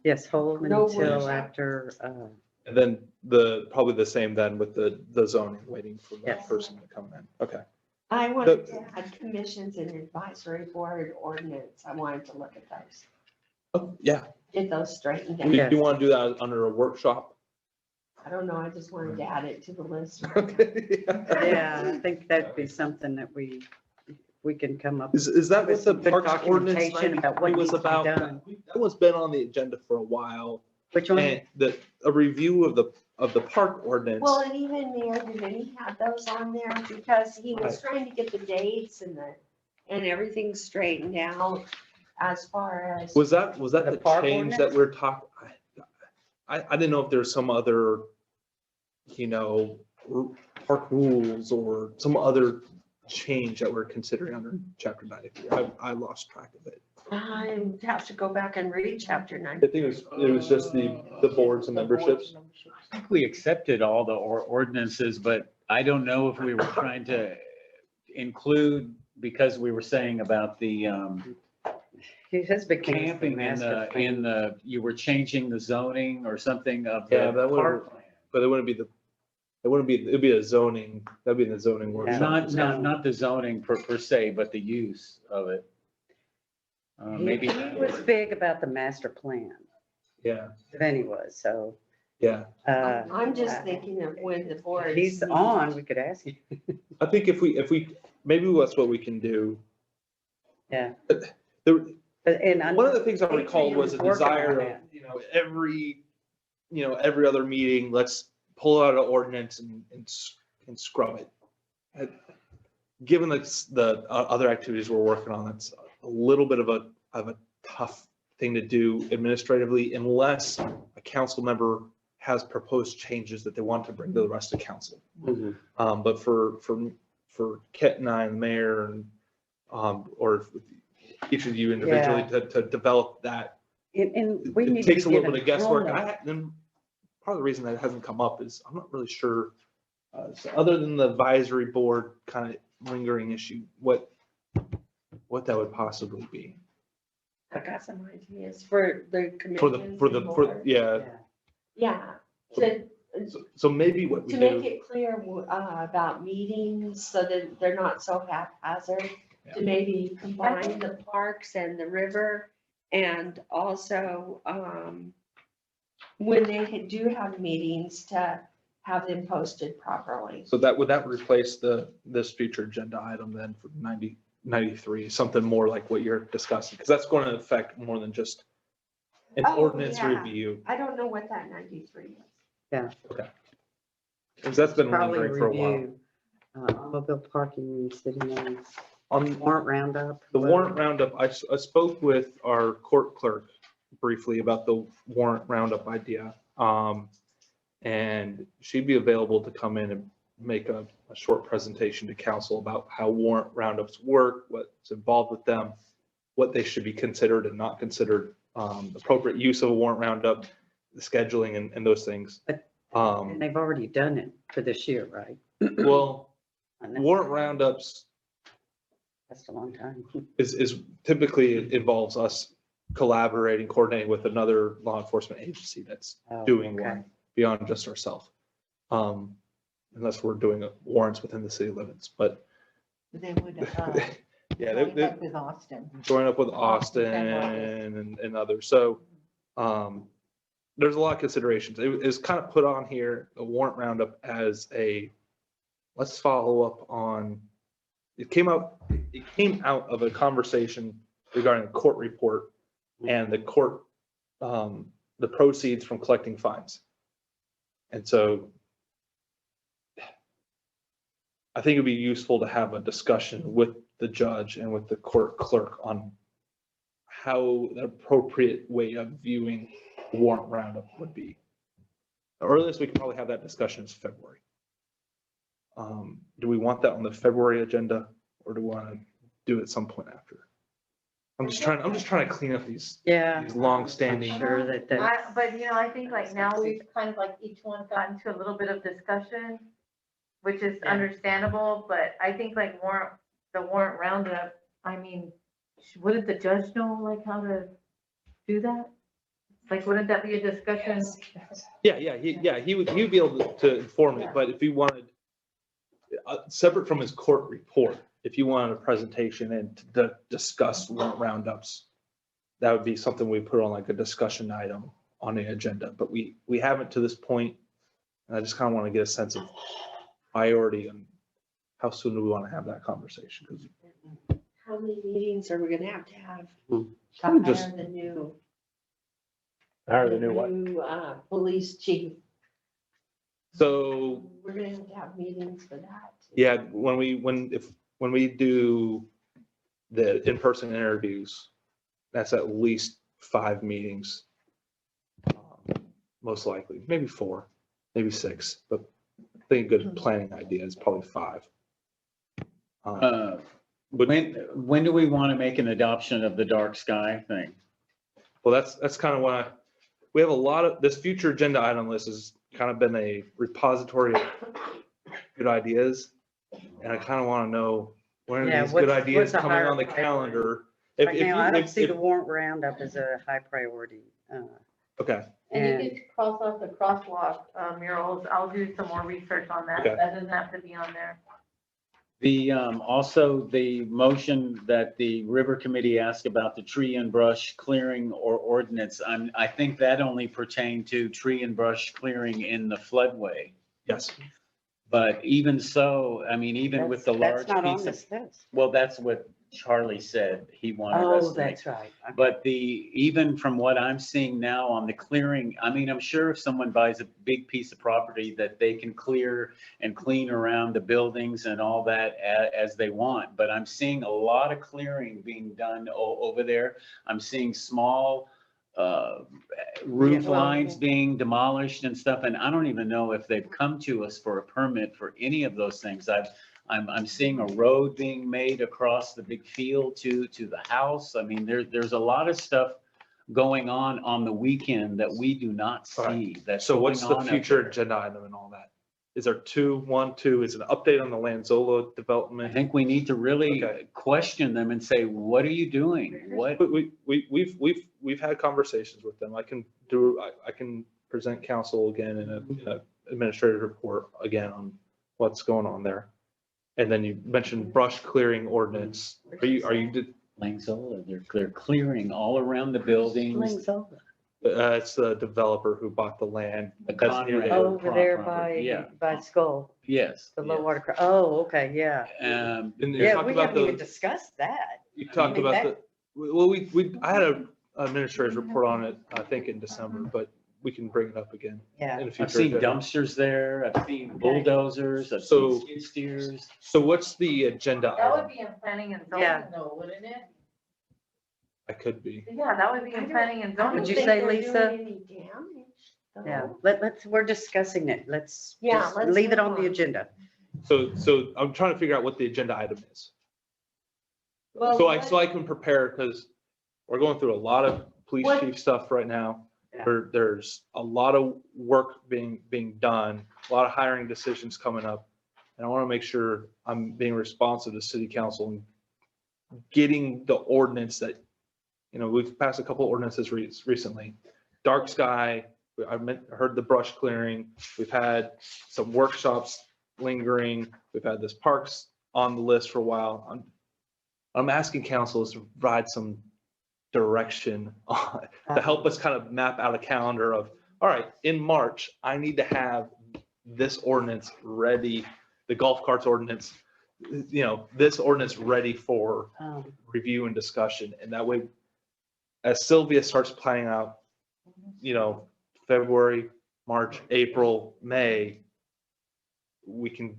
[SPEAKER 2] Yes, hold
[SPEAKER 1] No
[SPEAKER 2] until
[SPEAKER 1] worries.
[SPEAKER 2] after,
[SPEAKER 5] And then probably the same then with the zoning, waiting for that
[SPEAKER 2] Yes.
[SPEAKER 5] person to come in. Okay.
[SPEAKER 1] I wanted to add commissions and advisory board ordinance. I wanted to look at those,
[SPEAKER 5] Oh, yeah.
[SPEAKER 1] get those straightened
[SPEAKER 5] Do
[SPEAKER 1] out.
[SPEAKER 2] Yes.
[SPEAKER 5] you want to do that under a workshop?
[SPEAKER 1] I don't know, I just wanted to add it to the list.
[SPEAKER 5] Okay.
[SPEAKER 2] yeah, I think that'd be something that we can come up.
[SPEAKER 5] Is that
[SPEAKER 2] With
[SPEAKER 5] what the
[SPEAKER 2] some good
[SPEAKER 5] parks ordinance
[SPEAKER 2] documentation about what
[SPEAKER 5] was
[SPEAKER 2] needs to be
[SPEAKER 5] about?
[SPEAKER 2] done.
[SPEAKER 5] That one's been on the agenda for a while.
[SPEAKER 2] Which one?
[SPEAKER 5] And a review of the park ordinance.
[SPEAKER 1] Well, and even Mayor Devaney had those on there because he was trying to get the dates and everything straightened out as far as.
[SPEAKER 5] Was that
[SPEAKER 2] The
[SPEAKER 5] the
[SPEAKER 2] park
[SPEAKER 5] change that we're talking? I didn't know if there's some other, park rules or some other change that we're considering under chapter 93. I lost track of it.
[SPEAKER 1] I have to go back and read chapter
[SPEAKER 5] I
[SPEAKER 1] 9.
[SPEAKER 5] think it was just the boards and memberships.
[SPEAKER 6] I think we accepted all the ordinances, but I don't know if we were trying to include, because we were saying about the
[SPEAKER 2] His big thing is the
[SPEAKER 6] camping
[SPEAKER 2] master plan.
[SPEAKER 6] you were changing the zoning or something of
[SPEAKER 5] Yeah,
[SPEAKER 6] the
[SPEAKER 5] that would-
[SPEAKER 6] park plan.
[SPEAKER 5] But it'd be a zoning, that'd be in the zoning workshop.
[SPEAKER 6] Not the zoning per se, but the use of it. Maybe.
[SPEAKER 2] He was big about the master plan.
[SPEAKER 5] Yeah,
[SPEAKER 2] Benny was, so.
[SPEAKER 5] yeah.
[SPEAKER 1] I'm just thinking of when the board.
[SPEAKER 2] He's on, we could ask him.
[SPEAKER 5] I think if we, maybe that's what we can do.
[SPEAKER 2] Yeah.
[SPEAKER 5] There,
[SPEAKER 2] And
[SPEAKER 5] one of the things I recalled was a
[SPEAKER 2] Working on
[SPEAKER 5] desire
[SPEAKER 2] that.
[SPEAKER 5] of, every other meeting, let's pull out an ordinance and scrub it. Given the other activities we're working on, that's a little bit of a tough thing to do administratively unless a council member has proposed changes that they want to bring to the rest of council. But for Kent and I and the mayor and, or each of you individually to develop that,
[SPEAKER 2] And we need
[SPEAKER 5] it
[SPEAKER 2] to be
[SPEAKER 5] takes a little bit
[SPEAKER 2] given
[SPEAKER 5] of guesswork.
[SPEAKER 2] homework.
[SPEAKER 5] And part of the reason that hasn't come up is I'm not really sure, so other than the advisory board kind of lingering issue, what that would possibly be.
[SPEAKER 1] I got some ideas for the
[SPEAKER 5] For the,
[SPEAKER 1] commissions.
[SPEAKER 5] for
[SPEAKER 1] and
[SPEAKER 5] the,
[SPEAKER 1] boards.
[SPEAKER 5] yeah,
[SPEAKER 1] Yeah, to,
[SPEAKER 5] so maybe what we
[SPEAKER 1] to make
[SPEAKER 5] do,
[SPEAKER 1] it clear about meetings so that they're not so haphazard. To maybe combine the parks and the river and also, when they do have meetings to have them posted properly.
[SPEAKER 5] so would that replace this future agenda item then for 93, something more like what you're discussing? Because that's going to affect more than just an
[SPEAKER 1] Oh,
[SPEAKER 5] ordinance
[SPEAKER 1] yeah.
[SPEAKER 5] review.
[SPEAKER 1] I don't know what that 93 is.
[SPEAKER 5] Because that's been
[SPEAKER 2] Probably
[SPEAKER 5] lingering for a while.
[SPEAKER 2] review automobile parking in city limits,
[SPEAKER 5] On
[SPEAKER 2] warrant roundup.
[SPEAKER 5] the warrant roundup, I spoke with our court clerk briefly about the warrant roundup idea. And she'd be available to come in and make a short presentation to council about how warrant roundups work, what's involved with them, what they should be considered and not considered, appropriate use of a warrant roundup, the scheduling and those things.
[SPEAKER 2] And they've already done it for this year, right?
[SPEAKER 5] Well,
[SPEAKER 2] And that's-
[SPEAKER 5] warrant roundups
[SPEAKER 2] That's a long time.
[SPEAKER 5] is typically involves us collaborating, coordinating with another law enforcement agency that's
[SPEAKER 2] Oh,
[SPEAKER 5] doing
[SPEAKER 2] okay.
[SPEAKER 5] one beyond just ourselves. Unless we're doing warrants within the city limits, but
[SPEAKER 9] They would,
[SPEAKER 5] Yeah,
[SPEAKER 9] join
[SPEAKER 5] they
[SPEAKER 9] up with Austin.
[SPEAKER 5] join up with
[SPEAKER 9] Austin
[SPEAKER 5] Austin
[SPEAKER 9] and
[SPEAKER 5] and others. So there's a lot of considerations. It was kind of put on here, a warrant roundup as let's follow up on, it came out of a conversation regarding the court report and the court, the proceeds from collecting fines. And so I think it'd be useful to have a discussion with the judge and with the court clerk on how the appropriate way of viewing the warrant roundup would be. The earliest we can probably have that discussion is February. Do we want that on the February agenda, or do we want to do it some point after? I'm just trying to clean up these
[SPEAKER 2] Yeah.
[SPEAKER 5] long-standing.
[SPEAKER 2] I'm sure that that's.
[SPEAKER 8] But I think like now we've kind of like each one gotten to a little bit of discussion, which is
[SPEAKER 2] Yeah.
[SPEAKER 8] understandable, but I think like the warrant roundup, I mean, wouldn't the judge know like how to do that? Like, wouldn't that be a discussion?
[SPEAKER 5] He would be able to inform me, but if he wanted, separate from his court report, if you wanted a presentation and to discuss warrant roundups, that would be something we put on like a discussion item on the agenda, but we haven't to this point. And I just kind of want to get a sense of priority and how soon do we want to have that conversation? Because
[SPEAKER 1] How many meetings are we gonna have to have
[SPEAKER 5] Probably
[SPEAKER 1] to
[SPEAKER 5] just-
[SPEAKER 1] hire the new?
[SPEAKER 5] hire the new one.
[SPEAKER 1] New, police chief.
[SPEAKER 5] So
[SPEAKER 1] We're gonna have to have meetings for that.
[SPEAKER 5] yeah, when we do the in-person interviews, that's at least 5 meetings. Most likely, maybe 4, maybe 6, but I think a good planning idea is probably 5. But
[SPEAKER 6] When do we want to make an adoption of the dark sky thing?
[SPEAKER 5] well, that's kind of why we have a lot of, this future agenda item list has kind of been a repository of good ideas. And I kind of want to know, when
[SPEAKER 2] Yeah,
[SPEAKER 5] are these good
[SPEAKER 2] what's
[SPEAKER 5] ideas
[SPEAKER 2] a
[SPEAKER 5] coming
[SPEAKER 2] higher
[SPEAKER 5] on the
[SPEAKER 2] priority?
[SPEAKER 5] calendar?
[SPEAKER 2] Right now, I don't see
[SPEAKER 5] if-
[SPEAKER 2] the warrant roundup as a high priority.
[SPEAKER 5] Okay,
[SPEAKER 8] And you could cross off the crosswalk murals. I'll do some more research on that.
[SPEAKER 5] Okay.
[SPEAKER 8] That doesn't have to be on there.
[SPEAKER 6] The, also the motion that the river committee asked about the tree and brush clearing or ordinance, I think that only pertained to tree and brush clearing in the floodway.
[SPEAKER 5] yes.
[SPEAKER 6] But even so, I mean, even with the large
[SPEAKER 2] That's not on
[SPEAKER 6] piece
[SPEAKER 2] this
[SPEAKER 6] of,
[SPEAKER 2] list.
[SPEAKER 6] well, that's what Charlie said he wanted
[SPEAKER 2] Oh,
[SPEAKER 6] us to make.
[SPEAKER 2] that's right. Okay.
[SPEAKER 6] But even from what I'm seeing now on the clearing, I mean, I'm sure if someone buys a big piece of property that they can clear and clean around the buildings and all that as they want. But I'm seeing a lot of clearing being done over there. I'm seeing small roof
[SPEAKER 2] Yeah, well-
[SPEAKER 6] lines being demolished and stuff. And I don't even know if they've come to us for a permit for any of those things. I'm seeing a road being made across the big field to the house. I mean, there's a lot of stuff going on the weekend that we do not
[SPEAKER 5] All
[SPEAKER 6] see. That's
[SPEAKER 5] So what's the
[SPEAKER 6] going on up
[SPEAKER 5] future
[SPEAKER 6] there.
[SPEAKER 5] agenda item and all that? Is there 2, is it an update on the Lanzola
[SPEAKER 6] I
[SPEAKER 5] development?
[SPEAKER 6] think we need to really
[SPEAKER 5] Okay.
[SPEAKER 6] question them and say, what are you doing? What?
[SPEAKER 5] We've had conversations with them. I can present council again in a administrative report again on what's going on there. And then you mentioned brush clearing ordinance.
[SPEAKER 6] Langzola, they're clearing all around the buildings.
[SPEAKER 5] It's the developer who bought the land.
[SPEAKER 6] The
[SPEAKER 5] That's near
[SPEAKER 6] Conrad.
[SPEAKER 5] the-
[SPEAKER 2] Over there
[SPEAKER 6] property, yeah.
[SPEAKER 2] by Skull,
[SPEAKER 6] Yes.
[SPEAKER 2] the low
[SPEAKER 6] yes.
[SPEAKER 2] water. Oh, okay, yeah.
[SPEAKER 5] And you
[SPEAKER 2] Yeah,
[SPEAKER 5] talked
[SPEAKER 2] we
[SPEAKER 5] about
[SPEAKER 2] haven't even
[SPEAKER 5] the,
[SPEAKER 2] discussed that.
[SPEAKER 5] you talked
[SPEAKER 2] mean,
[SPEAKER 5] about I had a administrator's report on it, I think in December, but we can bring it up again
[SPEAKER 2] Yeah.
[SPEAKER 5] in a future.
[SPEAKER 6] I've seen
[SPEAKER 5] agenda.
[SPEAKER 6] dumpsters there. I've seen bulldozers. I've
[SPEAKER 5] So-
[SPEAKER 6] seen skid steers.
[SPEAKER 5] So what's the agenda
[SPEAKER 8] That would
[SPEAKER 5] item?
[SPEAKER 8] be in planning and
[SPEAKER 2] Yeah.
[SPEAKER 8] zoning though, wouldn't it?
[SPEAKER 5] I could be.
[SPEAKER 8] Yeah, that would be in planning and zoning.
[SPEAKER 2] Would you
[SPEAKER 1] I don't
[SPEAKER 2] say,
[SPEAKER 1] think they're
[SPEAKER 2] Lisa?
[SPEAKER 1] doing any damage, though.
[SPEAKER 2] Yeah, let's, we're discussing it. Let's
[SPEAKER 1] Yeah,
[SPEAKER 2] just
[SPEAKER 1] let's
[SPEAKER 2] leave it
[SPEAKER 1] move
[SPEAKER 2] on the
[SPEAKER 1] on.
[SPEAKER 2] agenda.
[SPEAKER 5] So I'm trying to figure out what the agenda item is.
[SPEAKER 1] Well,
[SPEAKER 5] So I can prepare, because we're going through a lot of police
[SPEAKER 1] What-
[SPEAKER 5] chief stuff right now.
[SPEAKER 2] Yeah.
[SPEAKER 5] There's a lot of work being done, a lot of hiring decisions coming up. And I want to make sure I'm being responsive to city council and getting the ordinance that, we've passed a couple ordinances recently. Dark sky, heard the brush clearing. We've had some workshops lingering. We've had this parks on the list for a while. I'm asking councils to provide some direction to help us kind of map out a calendar of, all right, in March, I need to have this ordinance ready, the golf carts ordinance, this ordinance ready for review and discussion. And that way, as Sylvia starts planning out, February, March, April, May, we can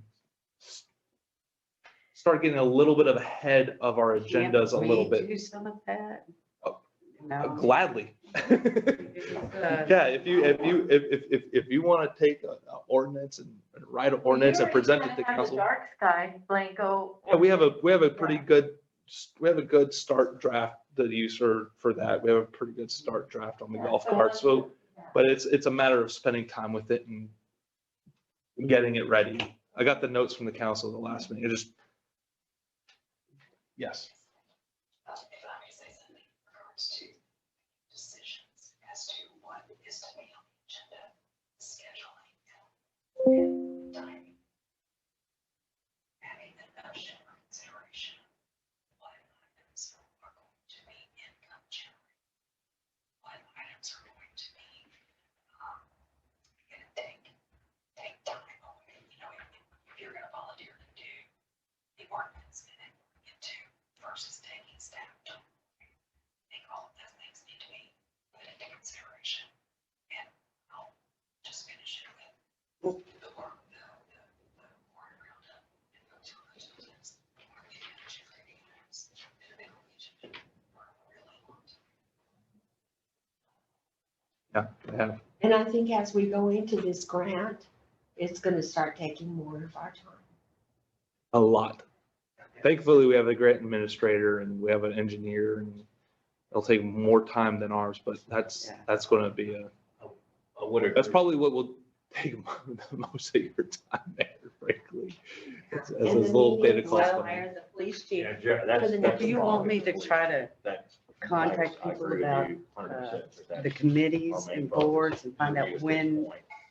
[SPEAKER 5] start getting a little bit of ahead of our agendas a little
[SPEAKER 2] Can't we
[SPEAKER 5] bit.
[SPEAKER 2] do some of that?
[SPEAKER 5] Oh,
[SPEAKER 2] No.
[SPEAKER 5] Gladly. Yeah, if you want to take an ordinance and write an ordinance and present it to council.
[SPEAKER 8] Dark sky, Blanco.
[SPEAKER 5] Yeah, we have a pretty good, we have a good start draft to use for that. We have a pretty good start draft on the golf cart. So, but it's a matter of spending time with it and getting it ready. I got the notes from the council at the last meeting. It just, yes.
[SPEAKER 11] If I may say something in regards to decisions as to what is to be on the agenda, scheduling and timing. Having the notion or consideration of what items are going to be income generating. What items are going to be, gonna take time on, if you're gonna volunteer to do the ordinance and then into versus taking staff time. I think all of those things need to be put into consideration. And I'll just finish it with the work, the warrant roundup and go to those items. Are the generating items that have been on the agenda for a really long time.
[SPEAKER 5] Yeah, I have.
[SPEAKER 1] And I think as we go into this grant, it's gonna start taking more of our time.
[SPEAKER 5] A lot. Thankfully, we have a grant administrator and we have an engineer, and it'll take more time than ours, but that's going to be that's probably what will take the most of your time there, frankly. As
[SPEAKER 1] And
[SPEAKER 5] those
[SPEAKER 1] the
[SPEAKER 5] little data
[SPEAKER 1] meetings,
[SPEAKER 5] costs.
[SPEAKER 1] well,
[SPEAKER 5] come in.
[SPEAKER 8] Hire the police chief.
[SPEAKER 4] That's-
[SPEAKER 1] the next
[SPEAKER 2] Do you want me to try to
[SPEAKER 4] That's-
[SPEAKER 2] contact
[SPEAKER 4] I
[SPEAKER 2] people
[SPEAKER 4] agree with
[SPEAKER 2] about
[SPEAKER 4] you 100%.
[SPEAKER 2] the committees and boards and find out when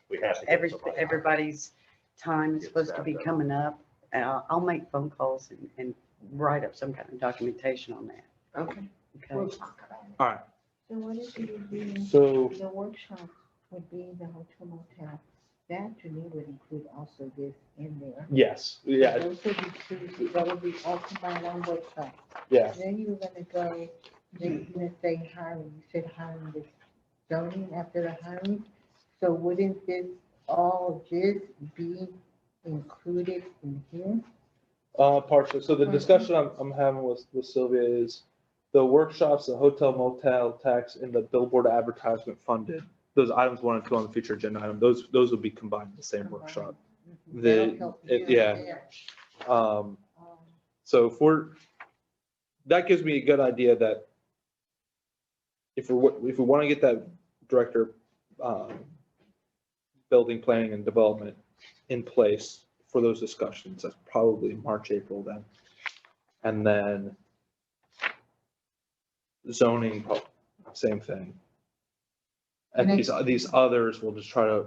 [SPEAKER 4] We have to get somebody.
[SPEAKER 2] everybody's time is supposed to be coming up? And I'll make phone calls and write up some kind of documentation on that.
[SPEAKER 1] Okay. We'll
[SPEAKER 2] Okay.
[SPEAKER 1] talk about it.
[SPEAKER 5] All right.
[SPEAKER 9] So what is it would be,
[SPEAKER 5] So
[SPEAKER 9] the workshop would be the hotel motel. That to me would include also this in there.
[SPEAKER 5] yes, yeah,
[SPEAKER 9] Those would be two, that would be all combined on workshop.
[SPEAKER 5] yeah.
[SPEAKER 9] Then you were gonna go, then you didn't say hiring, you said hiring this zoning after the hiring. So wouldn't this all just be included in here?
[SPEAKER 5] Partially. So the discussion I'm having with Sylvia is the workshops, the hotel motel tax, and the billboard advertisement funded. Those items 1 and 2 on the future agenda item, those would be combined in the same workshop.
[SPEAKER 9] That'll help you
[SPEAKER 5] Yeah.
[SPEAKER 9] there.
[SPEAKER 5] So that gives me a good idea that if we want to get that director, building, planning and development in place for those discussions, that's probably March, April then. And then zoning, same thing. And these others, we'll just try to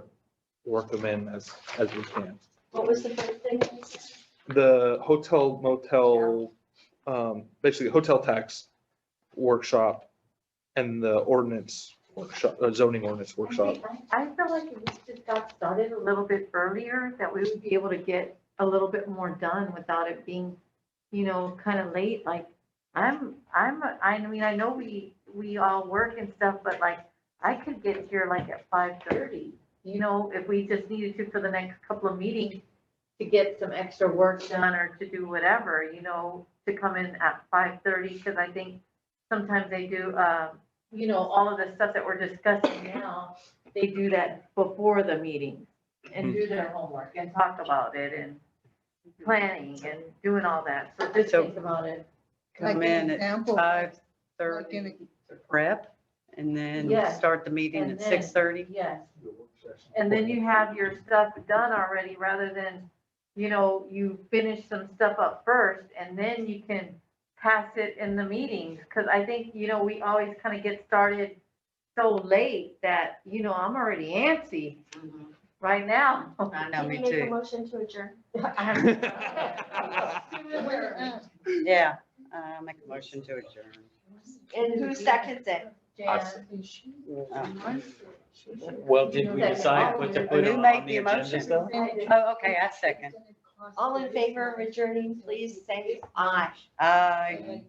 [SPEAKER 5] work them in as we can.
[SPEAKER 1] What was the first thing?
[SPEAKER 5] The hotel motel, basically hotel tax workshop and the ordinance workshop, zoning ordinance workshop.
[SPEAKER 8] I feel like if we just got started a little bit earlier, that we would be able to get a little bit more done without it being, kind of late. Like, I mean, I know we all work and stuff, but like, I could get here like at 5:30, if we just needed to for the next couple of meetings to get some extra work done or to do whatever, to come in at 5:30, because I think sometimes they do, all of the stuff that we're discussing now, they do that before the meeting and do their homework and talk about it and planning and doing all that. So just
[SPEAKER 2] So-
[SPEAKER 8] think about it.
[SPEAKER 2] Come
[SPEAKER 9] Like an
[SPEAKER 2] in at
[SPEAKER 9] example,
[SPEAKER 2] 5:30
[SPEAKER 9] like
[SPEAKER 2] to prep and then
[SPEAKER 8] Yes.
[SPEAKER 2] start the meeting
[SPEAKER 8] And
[SPEAKER 2] at
[SPEAKER 8] then-
[SPEAKER 2] 6:30.
[SPEAKER 8] Yes. And then you have your stuff done already, rather than, you finish some stuff up first and then you can pass it in the meetings. Cause I think, we always kind of get started so late that, I'm already antsy. right now.
[SPEAKER 2] I know,
[SPEAKER 1] Can
[SPEAKER 2] me
[SPEAKER 1] you make a
[SPEAKER 2] too.
[SPEAKER 1] motion to adjourn?
[SPEAKER 2] Yeah, make a motion to adjourn.
[SPEAKER 1] And who seconds it?
[SPEAKER 6] Well, did we decide what to put
[SPEAKER 2] Who
[SPEAKER 6] on
[SPEAKER 2] made
[SPEAKER 6] the
[SPEAKER 2] the
[SPEAKER 6] agenda
[SPEAKER 2] motion?
[SPEAKER 6] still?
[SPEAKER 2] Oh, okay, I second.
[SPEAKER 1] All in favor of adjourning, please say aye.
[SPEAKER 2] Aye.